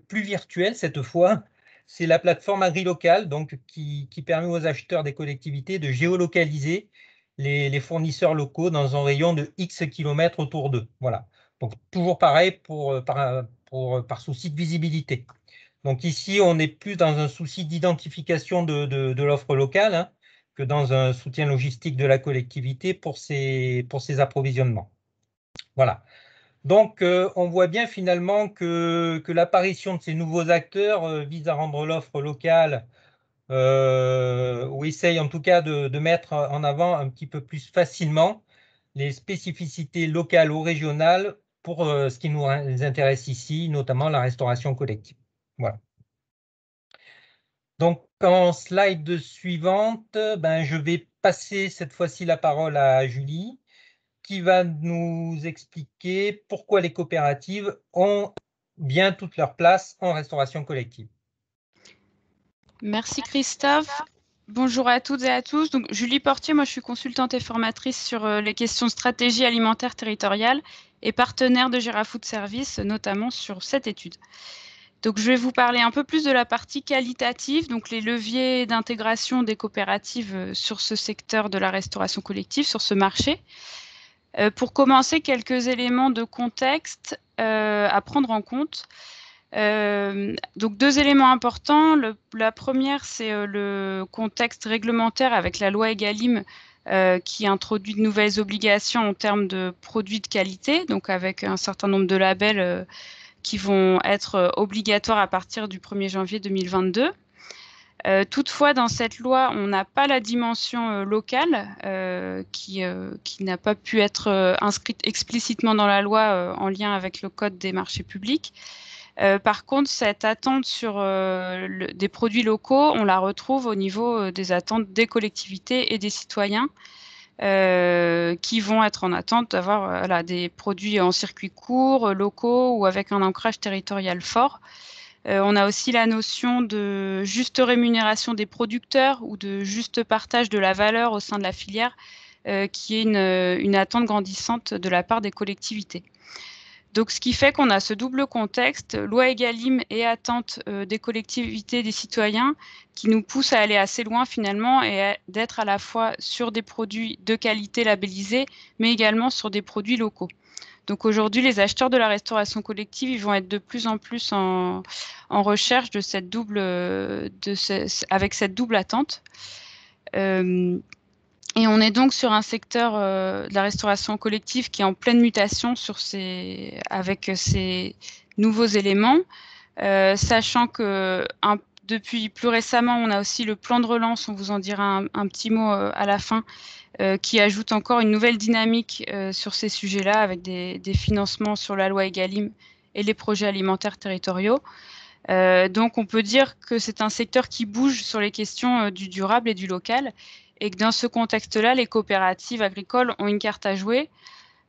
plus virtuel cette fois, c'est la plateforme AgriLocal, donc qui permet aux acheteurs des collectivités de géolocaliser les fournisseurs locaux dans un rayon de X kilomètres autour d'eux. Voilà. Donc toujours pareil par souci de visibilité. Donc ici, on est plus dans un souci d'identification de l'offre locale hein, que dans un soutien logistique de la collectivité pour ses approvisionnements. Voilà. Donc, on voit bien finalement que l'apparition de ces nouveaux acteurs vise à rendre l'offre locale, ou essaye en tout cas de mettre en avant un petit peu plus facilement les spécificités locales ou régionales pour ce qui nous intéresse ici, notamment la restauration collective. Voilà. Donc, en slide suivante, je vais passer cette fois-ci la parole à Julie, qui va nous expliquer pourquoi les coopératives ont bien toute leur place en restauration collective. Merci Christophe. Bonjour à toutes et à tous. Donc, Julie Portier, moi je suis consultante et formatrice sur les questions de stratégie alimentaire territoriale et partenaire de Gerafood Service, notamment sur cette étude. Donc, je vais vous parler un peu plus de la partie qualitative, donc les leviers d'intégration des coopératives sur ce secteur de la restauration collective, sur ce marché. Pour commencer, quelques éléments de contexte à prendre en compte. Donc, deux éléments importants. La première, c'est le contexte réglementaire avec la loi Egalim qui introduit de nouvelles obligations en termes de produits de qualité, donc avec un certain nombre de labels qui vont être obligatoires à partir du 1er janvier 2022. Toutefois, dans cette loi, on n'a pas la dimension locale qui n'a pas pu être inscrite explicitement dans la loi en lien avec le Code des marchés publics. Par contre, cette attente sur des produits locaux, on la retrouve au niveau des attentes des collectivités et des citoyens qui vont être en attente d'avoir des produits en circuit court, locaux ou avec un ancrage territorial fort. On a aussi la notion de juste rémunération des producteurs ou de juste partage de la valeur au sein de la filière, qui est une attente grandissante de la part des collectivités. Donc, ce qui fait qu'on a ce double contexte, loi Egalim et attente des collectivités, des citoyens, qui nous poussent à aller assez loin finalement et d'être à la fois sur des produits de qualité labellisés, mais également sur des produits locaux. Donc aujourd'hui, les acheteurs de la restauration collective, ils vont être de plus en plus en recherche de cette avec cette double attente. Et on est donc sur un secteur de la restauration collective qui est en pleine mutation avec ces nouveaux éléments, sachant que depuis plus récemment, on a aussi le plan de relance, on vous en dira un petit mot à la fin, qui ajoute encore une nouvelle dynamique sur ces sujets-là avec des financements sur la loi Egalim et les projets alimentaires territoriaux. Donc, on peut dire que c'est un secteur qui bouge sur les questions du durable et du local et que dans ce contexte-là, les coopératives agricoles ont une carte à jouer,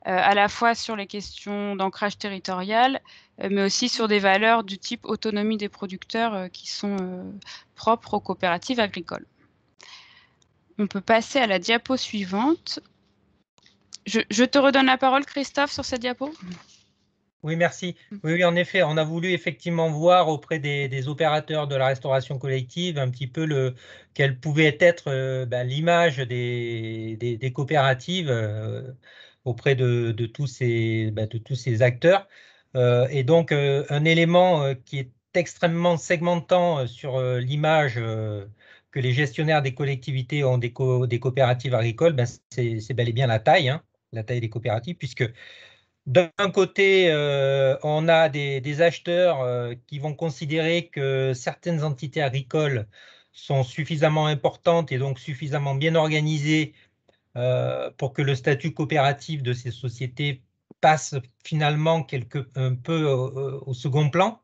à la fois sur les questions d'ancrage territorial, mais aussi sur des valeurs du type autonomie des producteurs qui sont propres aux coopératives agricoles. On peut passer à la diapo suivante. Je te redonne la parole, Christophe, sur cette diapo. Oui, merci. Oui, en effet, on a voulu effectivement voir auprès des opérateurs de la restauration collective un petit peu quelle pouvait être l'image des coopératives auprès de tous ces acteurs. Et donc, un élément qui est extrêmement segmentant sur l'image que les gestionnaires des collectivités ont des coopératives agricoles, c'est bel et bien la taille des coopératives, puisque d'un côté, on a des acheteurs qui vont considérer que certaines entités agricoles sont suffisamment importantes et donc suffisamment bien organisées pour que le statut coopératif de ces sociétés passe finalement un peu au second plan.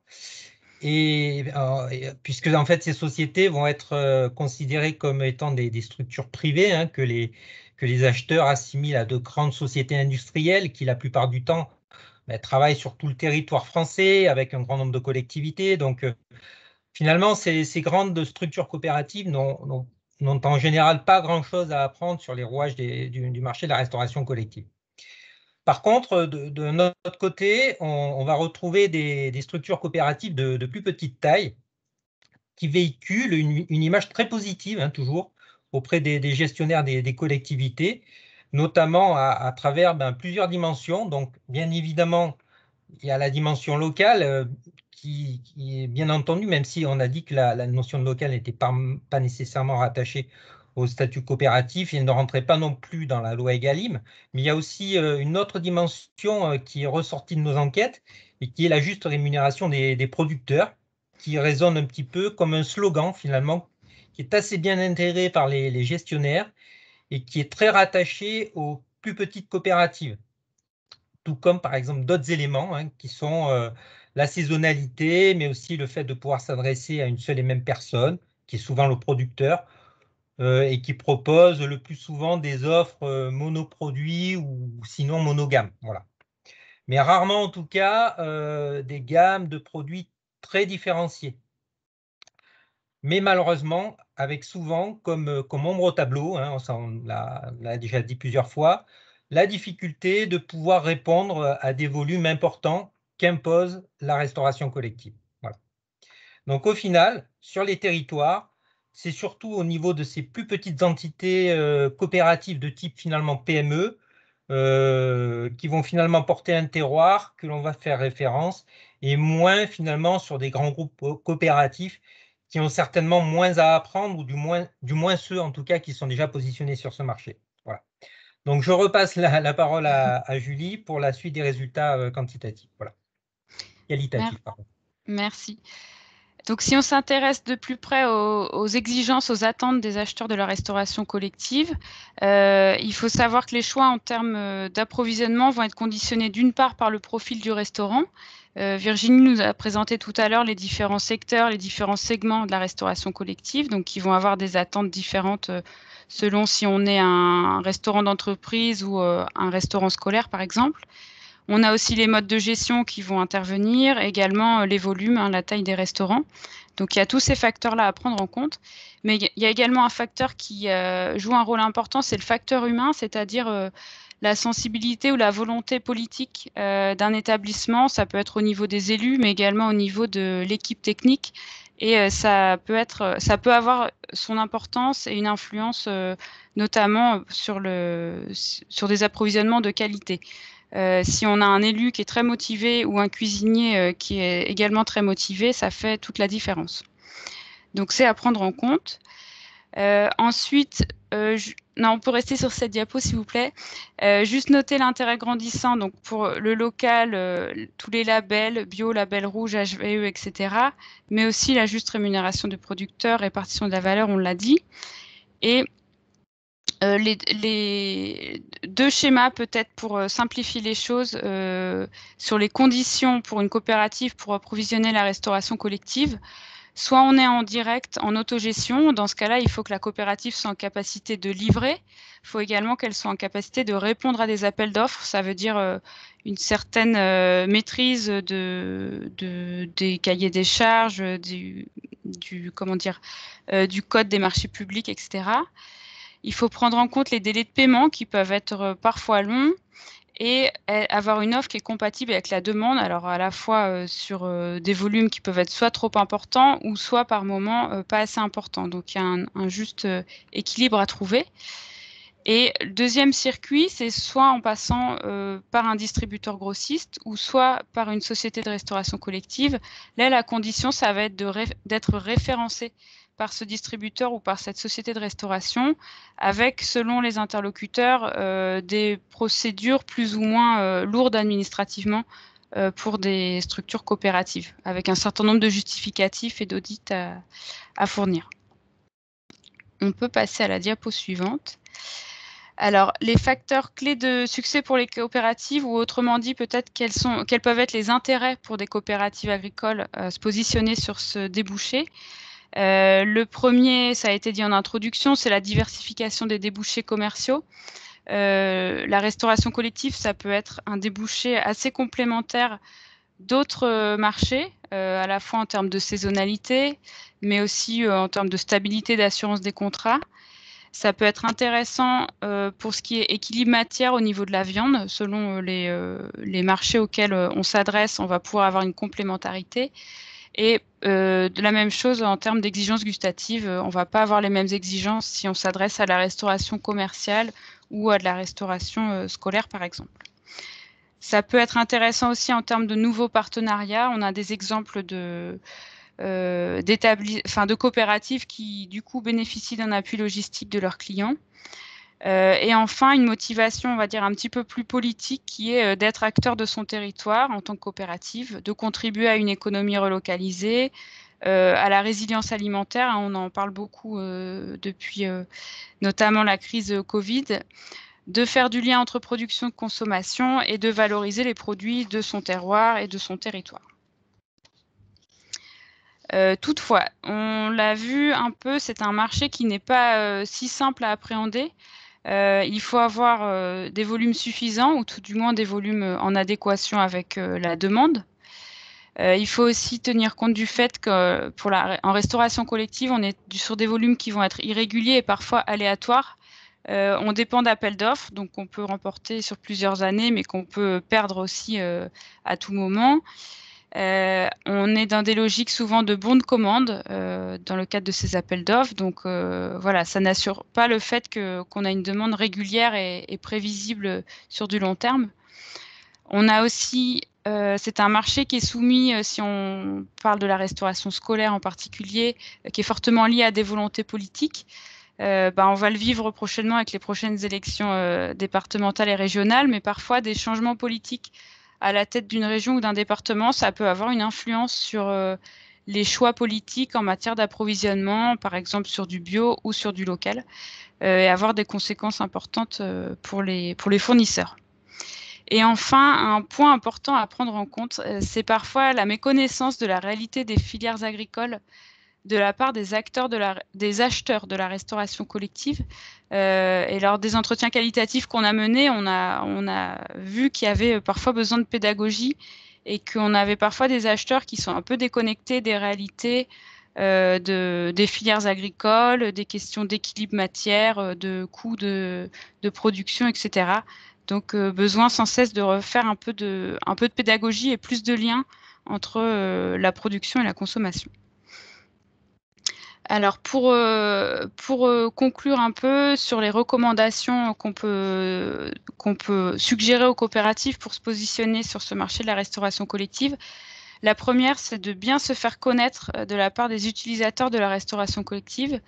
Puisque en fait ces sociétés vont être considérées comme étant des structures privées, hein, que les acheteurs assimilent à de grandes sociétés industrielles qui la plupart du temps travaillent sur tout le territoire français avec un grand nombre de collectivités. Donc finalement ces grandes structures coopératives n'ont en général pas grand-chose à apprendre sur les rouages du marché de la restauration collective. Par contre, de notre côté, on va retrouver des structures coopératives de plus petite taille qui véhiculent une image très positive, hein, toujours, auprès des gestionnaires des collectivités, notamment à travers plusieurs dimensions. Donc, bien évidemment, il y a la dimension locale qui est bien entendu, même si on a dit que la notion de local n'était pas nécessairement rattachée au statut coopératif, il ne rentrait pas non plus dans la loi Egalim, mais il y a aussi une autre dimension qui est ressortie de nos enquêtes et qui est la juste rémunération des producteurs, qui résonne un petit peu comme un slogan finalement, qui est assez bien intégré par les gestionnaires et qui est très rattaché aux plus petites coopératives, tout comme par exemple d'autres éléments, hein, qui sont la saisonnalité, mais aussi le fait de pouvoir s'adresser à une seule et même personne, qui est souvent le producteur, et qui propose le plus souvent des offres monoproduits ou sinon monogames. Voilà. Mais rarement en tout cas des gammes de produits très différenciés. Mais malheureusement, avec souvent comme ombre au tableau, hein, on l'a déjà dit plusieurs fois, la difficulté de pouvoir répondre à des volumes importants qu'impose la restauration collective. Voilà. Donc au final, sur les territoires, c'est surtout au niveau de ces plus petites entités coopératives de type finalement PME qui vont finalement porter un terroir que l'on va faire référence, et moins finalement sur des grands groupes coopératifs qui ont certainement moins à apprendre, ou du moins ceux en tout cas qui sont déjà positionnés sur ce marché. Voilà. Donc je repasse la parole à Julie pour la suite des résultats quantitatifs. Voilà. Qualitatifs, pardon. Merci. Donc, si on s'intéresse de plus près aux exigences, aux attentes des acheteurs de la restauration collective, il faut savoir que les choix en termes d'approvisionnement vont être conditionnés d'une part par le profil du restaurant. Virginie nous a présenté tout à l'heure les différents secteurs, les différents segments de la restauration collective, donc qui vont avoir des attentes différentes selon si on est un restaurant d'entreprise ou un restaurant scolaire, par exemple. On a aussi les modes de gestion qui vont intervenir, également les volumes, hein, la taille des restaurants. Donc, il y a tous ces facteurs-là à prendre en compte. Mais il y a également un facteur qui joue un rôle important, c'est le facteur humain, c'est-à-dire la sensibilité ou la volonté politique d'un établissement. Ça peut être au niveau des élus, mais également au niveau de l'équipe technique. Et ça peut avoir son importance et une influence, notamment sur des approvisionnements de qualité. Si on a un élu qui est très motivé ou un cuisinier qui est également très motivé, ça fait toute la différence. Donc, c'est à prendre en compte. Ensuite, on peut rester sur cette diapo, s'il vous plaît. Juste noter l'intérêt grandissant. Donc, pour le local, tous les labels, bio, label rouge, HVE, etc. Mais aussi la juste rémunération du producteur, répartition de la valeur, on l'a dit. Et les deux schémas, peut-être pour simplifier les choses, sur les conditions pour une coopérative pour approvisionner la restauration collective. Soit on est en direct, en autogestion. Dans ce cas-là, il faut que la coopérative soit en capacité de livrer. Il faut également qu'elle soit en capacité de répondre à des appels d'offres. Ça veut dire une certaine maîtrise des cahiers des charges, du code des marchés publics, etc. Il faut prendre en compte les délais de paiement qui peuvent être parfois longs et avoir une offre qui est compatible avec la demande, alors à la fois sur des volumes qui peuvent être soit trop importants ou soit par moment pas assez importants. Donc, il y a un juste équilibre à trouver. Et le deuxième circuit, c'est soit en passant par un distributeur grossiste ou soit par une société de restauration collective. Là, la condition, ça va être d'être référencé par ce distributeur ou par cette société de restauration, avec, selon les interlocuteurs, des procédures plus ou moins lourdes administrativement pour des structures coopératives, avec un certain nombre de justificatifs et d'audits à fournir. On peut passer à la diapo suivante. Alors, les facteurs clés de succès pour les coopératives, ou autrement dit, peut-être quels peuvent être les intérêts pour des coopératives agricoles se positionner sur ce débouché. Le premier, ça a été dit en introduction, c'est la diversification des débouchés commerciaux. La restauration collective, ça peut être un débouché assez complémentaire d'autres marchés, à la fois en termes de saisonnalité, mais aussi en termes de stabilité d'assurance des contrats. Ça peut être intéressant pour ce qui est équilibre matière au niveau de la viande. Selon les marchés auxquels on s'adresse, on va pouvoir avoir une complémentarité. Et de la même chose en termes d'exigences gustatives, on ne va pas avoir les mêmes exigences si on s'adresse à la restauration commerciale ou à de la restauration scolaire, par exemple. Ça peut être intéressant aussi en termes de nouveaux partenariats. On a des exemples de coopératives qui, du coup, bénéficient d'un appui logistique de leurs clients. Et enfin, une motivation, on va dire, un petit peu plus politique, qui est d'être acteur de son territoire en tant que coopérative, de contribuer à une économie relocalisée, à la résilience alimentaire. On en parle beaucoup depuis notamment la crise Covid, de faire du lien entre production et consommation et de valoriser les produits de son terroir et de son territoire. Toutefois, on l'a vu un peu, c'est un marché qui n'est pas si simple à appréhender. Il faut avoir des volumes suffisants, ou tout du moins des volumes en adéquation avec la demande. Il faut aussi tenir compte du fait que en restauration collective, on est sur des volumes qui vont être irréguliers et parfois aléatoires. On dépend d'appels d'offres, donc on peut remporter sur plusieurs années, mais qu'on peut perdre aussi à tout moment. On est dans des logiques souvent de bons de commande dans le cadre de ces appels d'offres. Donc voilà, ça n'assure pas le fait qu'on a une demande régulière et prévisible sur du long terme. On a aussi, c'est un marché qui est soumis, si on parle de la restauration scolaire en particulier, qui est fortement lié à des volontés politiques. On va le vivre prochainement avec les prochaines élections départementales et régionales, mais parfois des changements politiques à la tête d'une région ou d'un département, ça peut avoir une influence sur les choix politiques en matière d'approvisionnement, par exemple sur du bio ou sur du local, et avoir des conséquences importantes pour les fournisseurs. Et enfin, un point important à prendre en compte, c'est parfois la méconnaissance de la réalité des filières agricoles de la part des acteurs des acheteurs de la restauration collective. Et lors des entretiens qualitatifs qu'on a menés, on a vu qu'il y avait parfois besoin de pédagogie et qu'on avait parfois des acheteurs qui sont un peu déconnectés des réalités des filières agricoles, des questions d'équilibre matière, de coûts de production, etc. Donc, besoin sans cesse de refaire un peu de pédagogie et plus de liens entre la production et la consommation. Alors, pour conclure un peu sur les recommandations qu'on peut suggérer aux coopératives pour se positionner sur ce marché de la restauration collective, la première, c'est de bien se faire connaître de la part des utilisateurs de la restauration collective.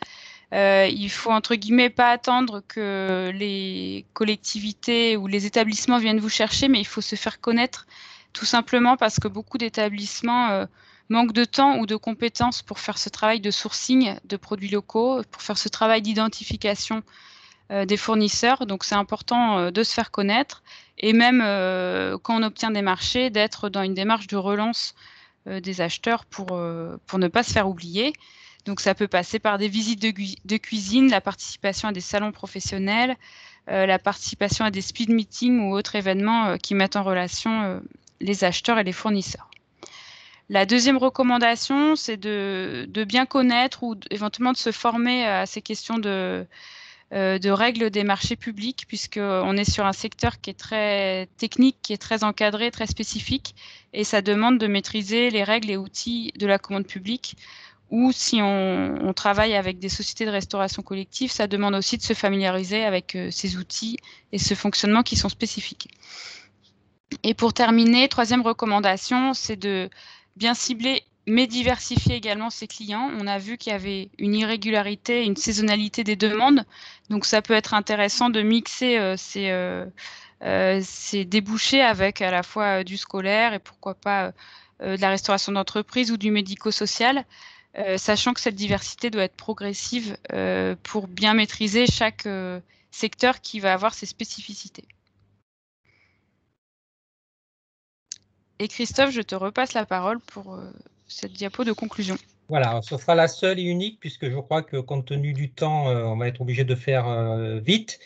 Il faut, entre guillemets, pas attendre que les collectivités ou les établissements viennent vous chercher, mais il faut se faire connaître tout simplement parce que beaucoup d'établissements manquent de temps ou de compétences pour faire ce travail de sourcing de produits locaux, pour faire ce travail d'identification des fournisseurs. Donc, c'est important de se faire connaître et même quand on obtient des marchés, d'être dans une démarche de relance des acheteurs pour ne pas se faire oublier. Donc, ça peut passer par des visites de cuisine, la participation à des salons professionnels, la participation à des speed meetings ou autres événements qui mettent en relation les acheteurs et les fournisseurs. La deuxième recommandation, c'est de bien connaître ou éventuellement de se former à ces questions de règles des marchés publics, puisqu'on est sur un secteur qui est très technique, qui est très encadré, très spécifique, et ça demande de maîtriser les règles et outils de la commande publique, ou si on travaille avec des sociétés de restauration collective, ça demande aussi de se familiariser avec ces outils et ce fonctionnement qui sont spécifiques. Et pour terminer, troisième recommandation, c'est de bien cibler mais diversifier également ses clients. On a vu qu'il y avait une irrégularité, une saisonnalité des demandes. Donc, ça peut être intéressant de mixer ces débouchés avec à la fois du scolaire et pourquoi pas de la restauration d'entreprise ou du médico-social, sachant que cette diversité doit être progressive pour bien maîtriser chaque secteur qui va avoir ses spécificités. Et Christophe, je te repasse la parole pour cette diapo de conclusion. Voilà, ce sera la seule et unique, puisque je crois que compte tenu du temps, on va être obligé de faire vite.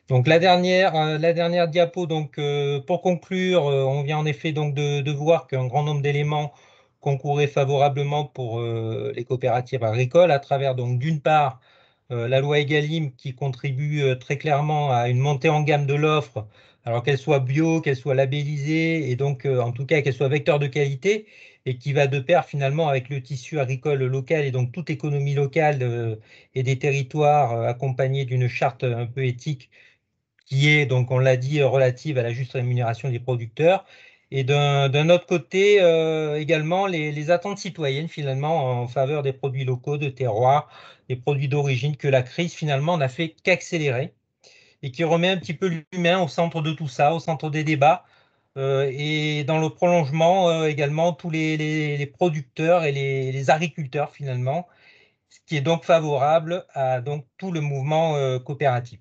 Donc la dernière diapo, donc, pour conclure, on vient en effet donc de voir qu'un grand nombre d'éléments concouraient favorablement pour les coopératives agricoles à travers donc d'une part la loi Egalim qui contribue très clairement à une montée en gamme de l'offre, alors qu'elle soit bio, qu'elle soit labellisée, et donc en tout cas qu'elle soit vecteur de qualité, et qui va de pair finalement avec le tissu agricole local et donc toute économie locale et des territoires accompagnés d'une charte un peu éthique qui est, donc on l'a dit, relative à la juste rémunération des producteurs. Et d'un autre côté, également, les attentes citoyennes, finalement, en faveur des produits locaux, de terroir, des produits d'origine, que la crise, finalement, n'a fait qu'accélérer et qui remet un petit peu l'humain au centre de tout ça, au centre des débats. Et dans le prolongement, également, tous les producteurs et les agriculteurs, finalement, ce qui est donc favorable à donc, tout le mouvement coopératif.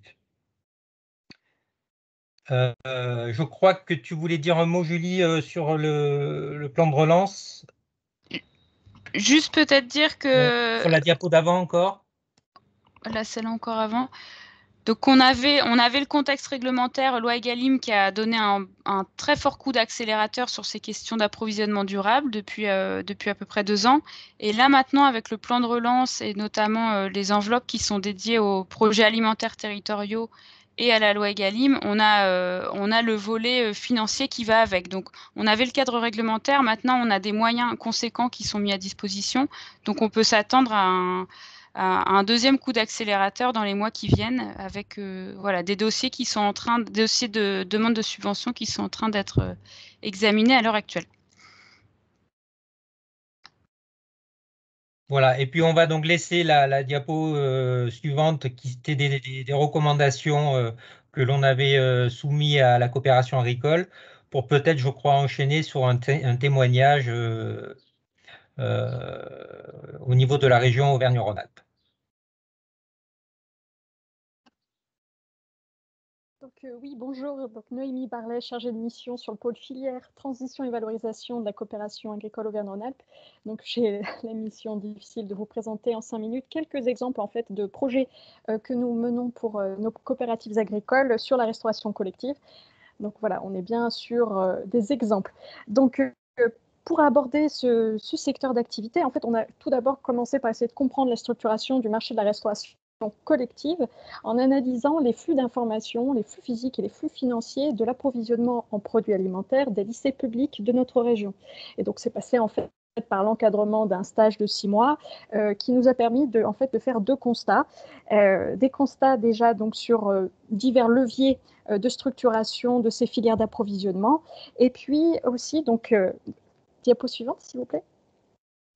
Je crois que tu voulais dire un mot, Julie, sur le plan de relance. Juste peut-être dire que... Sur la diapo d'avant encore. Là, celle encore avant. Donc on avait le contexte réglementaire, loi Egalim, qui a donné un très fort coup d'accélérateur sur ces questions d'approvisionnement durable depuis à peu près 2 ans. Et là maintenant, avec le plan de relance et notamment les enveloppes qui sont dédiées aux projets alimentaires territoriaux et à la loi Egalim, on a le volet financier qui va avec. Donc on avait le cadre réglementaire, maintenant on a des moyens conséquents qui sont mis à disposition. Donc on peut s'attendre à un deuxième coup d'accélérateur dans les mois qui viennent avec voilà, des dossiers qui sont des dossiers de demande de subvention qui sont en train d'être examinés à l'heure actuelle. Voilà, et puis on va donc laisser la diapo suivante qui était des recommandations que l'on avait soumises à la coopération agricole pour peut-être, je crois, enchaîner sur un témoignage au niveau de la région Auvergne-Rhône-Alpes. Oui, bonjour. Donc, Noémie Barlet, chargée de mission sur le pôle filière, transition et valorisation de la coopération agricole Auvergne-Rhône-Alpes. Donc, j'ai la mission difficile de vous présenter en 5 minutes quelques exemples en fait de projets que nous menons pour nos coopératives agricoles sur la restauration collective. Donc voilà, on est bien sur des exemples. Donc, pour aborder ce secteur d'activité, en fait, on a tout d'abord commencé par essayer de comprendre la structuration du marché de la restauration collective en analysant les flux d'informations, les flux physiques et les flux financiers de l'approvisionnement en produits alimentaires des lycées publics de notre région. Et donc, c'est passé en fait par l'encadrement d'un stage de 6 mois qui nous a permis de faire 2 constats. Des constats déjà donc, sur divers leviers de structuration de ces filières d'approvisionnement. Et puis aussi, donc, diapo suivante, s'il vous plaît.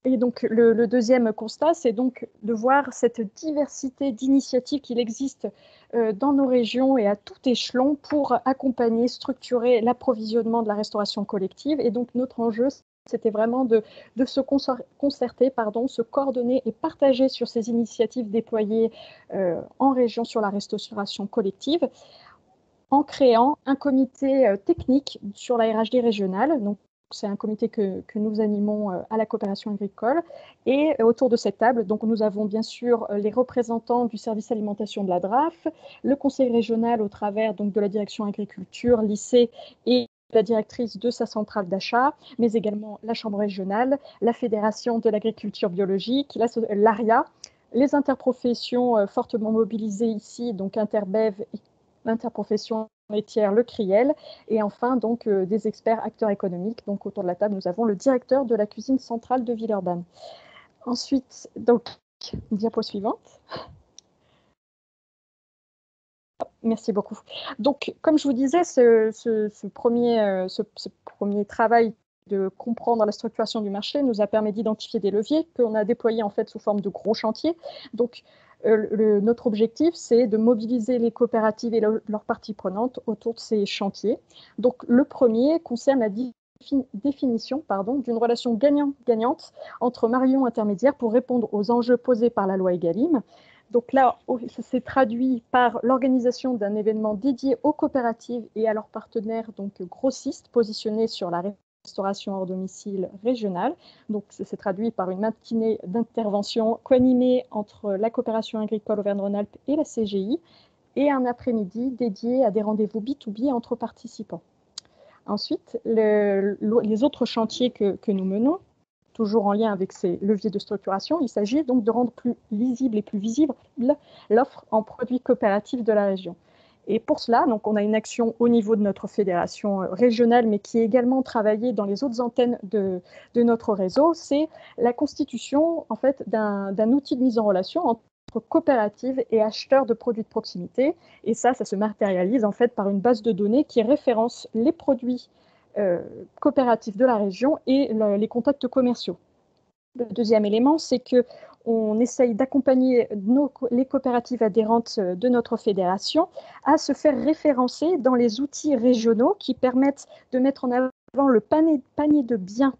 Et donc, le deuxième constat, c'est donc de voir cette diversité d'initiatives qu'il existe dans nos régions et à tout échelon pour accompagner, structurer l'approvisionnement de la restauration collective. Et donc, notre enjeu, c'était vraiment de se concerter, se coordonner et partager sur ces initiatives déployées en région sur la restauration collective en créant un comité technique sur la RHD régionale. Donc, c'est un comité que nous animons à la coopération agricole. Et autour de cette table, donc, nous avons bien sûr les représentants du service alimentation de la DRAF, le conseil régional au travers donc, de la direction agriculture, lycée et la directrice de sa centrale d'achat, mais également la chambre régionale, la fédération de l'agriculture biologique, l'ARIA, les interprofessions fortement mobilisées ici, donc Interbev, l'interprofession laitière, le CRIEL, et enfin donc des experts acteurs économiques. Donc autour de la table, nous avons le directeur de la cuisine centrale de Villeurbanne. Ensuite, donc, diapo suivante. Merci beaucoup. Donc, comme je vous disais, ce premier travail de comprendre la structuration du marché nous a permis d'identifier des leviers qu'on a déployés en fait sous forme de gros chantiers. Donc, notre objectif, c'est de mobiliser les coopératives et leurs parties prenantes autour de ces chantiers. Donc, le premier concerne la définition d'une relation gagnant-gagnante entre marions intermédiaires pour répondre aux enjeux posés par la loi Egalim. Donc là, ça s'est traduit par l'organisation d'un événement dédié aux coopératives et à leurs partenaires, donc grossistes, positionnés sur la restauration hors domicile régionale. Donc ça s'est traduit par une matinée d'intervention co-animée entre la coopération agricole Auvergne-Rhône-Alpes et la CGI, et un après-midi dédié à des rendez-vous B2B entre participants. Ensuite, les autres chantiers que nous menons, toujours en lien avec ces leviers de structuration, il s'agit donc de rendre plus lisible et plus visible l'offre en produits coopératifs de la région. Et pour cela, donc, on a une action au niveau de notre fédération régionale, mais qui est également travaillée dans les autres antennes de notre réseau, c'est la constitution en fait, d'un outil de mise en relation entre coopératives et acheteurs de produits de proximité. Et ça se matérialise en fait par une base de données qui référence les produits coopératifs de la région et les contacts commerciaux. Le deuxième élément, c'est qu'on essaye d'accompagner les coopératives adhérentes de notre fédération à se faire référencer dans les outils régionaux qui permettent de mettre en avant le panier de biens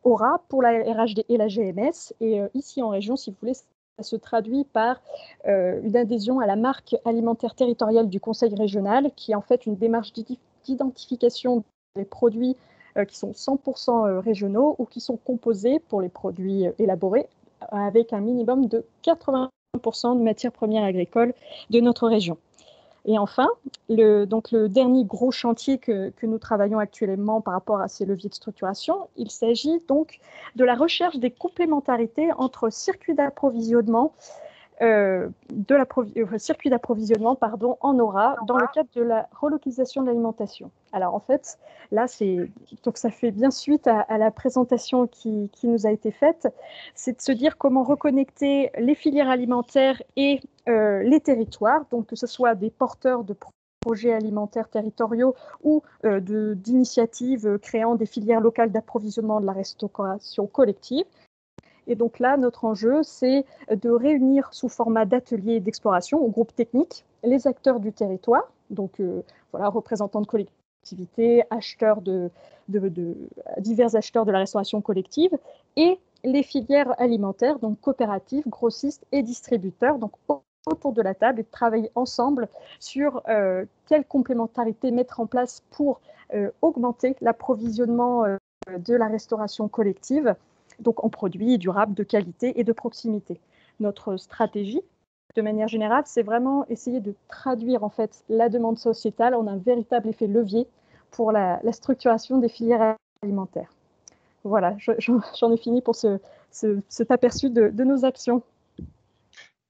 Aura pour la RHD et la GMS. Et ici en région, si vous voulez, ça se traduit par une adhésion à la marque alimentaire territoriale du Conseil régional, qui est en fait une démarche d'identification des produits qui sont 100% régionaux ou qui sont composés pour les produits élaborés avec un minimum de 80% de matières premières agricoles de notre région. Et enfin, le dernier gros chantier que nous travaillons actuellement par rapport à ces leviers de structuration, il s'agit donc de la recherche des complémentarités entre circuits d'approvisionnement en aura dans le cadre de la relocalisation de l'alimentation. Alors en fait, là, donc ça fait bien suite à la présentation qui nous a été faite, c'est de se dire comment reconnecter les filières alimentaires et les territoires, donc que ce soit des porteurs de projets alimentaires territoriaux ou d'initiatives créant des filières locales d'approvisionnement de la restauration collective. Et donc là, notre enjeu, c'est de réunir sous format d'ateliers d'exploration au groupe technique les acteurs du territoire, donc représentants de collectivités, divers acheteurs de la restauration collective, et les filières alimentaires, donc coopératives, grossistes et distributeurs, donc autour de la table, et de travailler ensemble sur quelle complémentarité mettre en place pour augmenter l'approvisionnement de la restauration collective, donc en produits durables, de qualité et de proximité. Notre stratégie, de manière générale, c'est vraiment essayer de traduire en fait la demande sociétale en un véritable effet levier pour la structuration des filières alimentaires. Voilà, j'en ai fini pour cet aperçu de nos actions.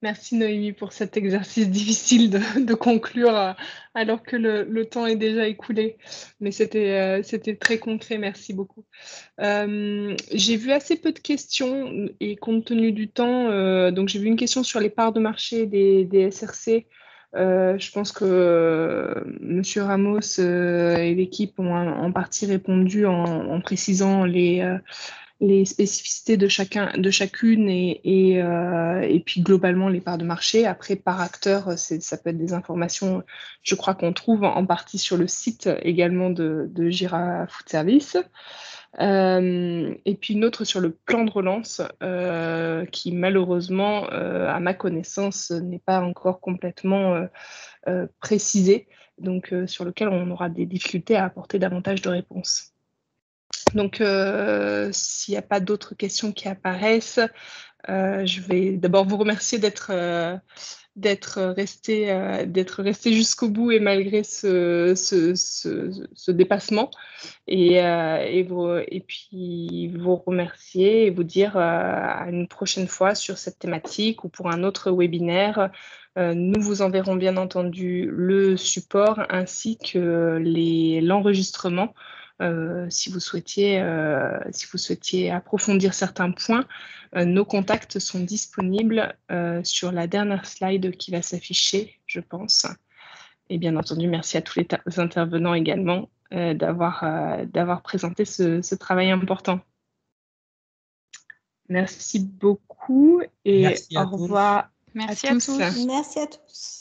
Merci Noémie pour cet exercice difficile de conclure alors que le temps est déjà écoulé. Mais c'était très concret, merci beaucoup. J'ai vu assez peu de questions et compte tenu du temps, donc j'ai vu une question sur les parts de marché des SRC. Je pense que Monsieur Ramos et l'équipe ont en partie répondu en précisant les spécificités de chacune et puis globalement les parts de marché. Après, par acteur, ça peut être des informations, je crois qu'on trouve en partie sur le site également de Gira Food Service. Et puis une autre sur le plan de relance qui malheureusement, à ma connaissance, n'est pas encore complètement précisé, donc sur lequel on aura des difficultés à apporter davantage de réponses. Donc, s'il n'y a pas d'autres questions qui apparaissent, je vais d'abord vous remercier d'être resté jusqu'au bout et malgré ce dépassement, et puis vous remercier et vous dire à une prochaine fois sur cette thématique ou pour un autre webinaire. Nous vous enverrons bien entendu le support ainsi que l'enregistrement. Si vous souhaitiez approfondir certains points, nos contacts sont disponibles sur la dernière slide qui va s'afficher, je pense. Et bien entendu, merci à tous les intervenants également d'avoir présenté ce travail important. Merci beaucoup et au revoir Merci à tous. Merci à tous.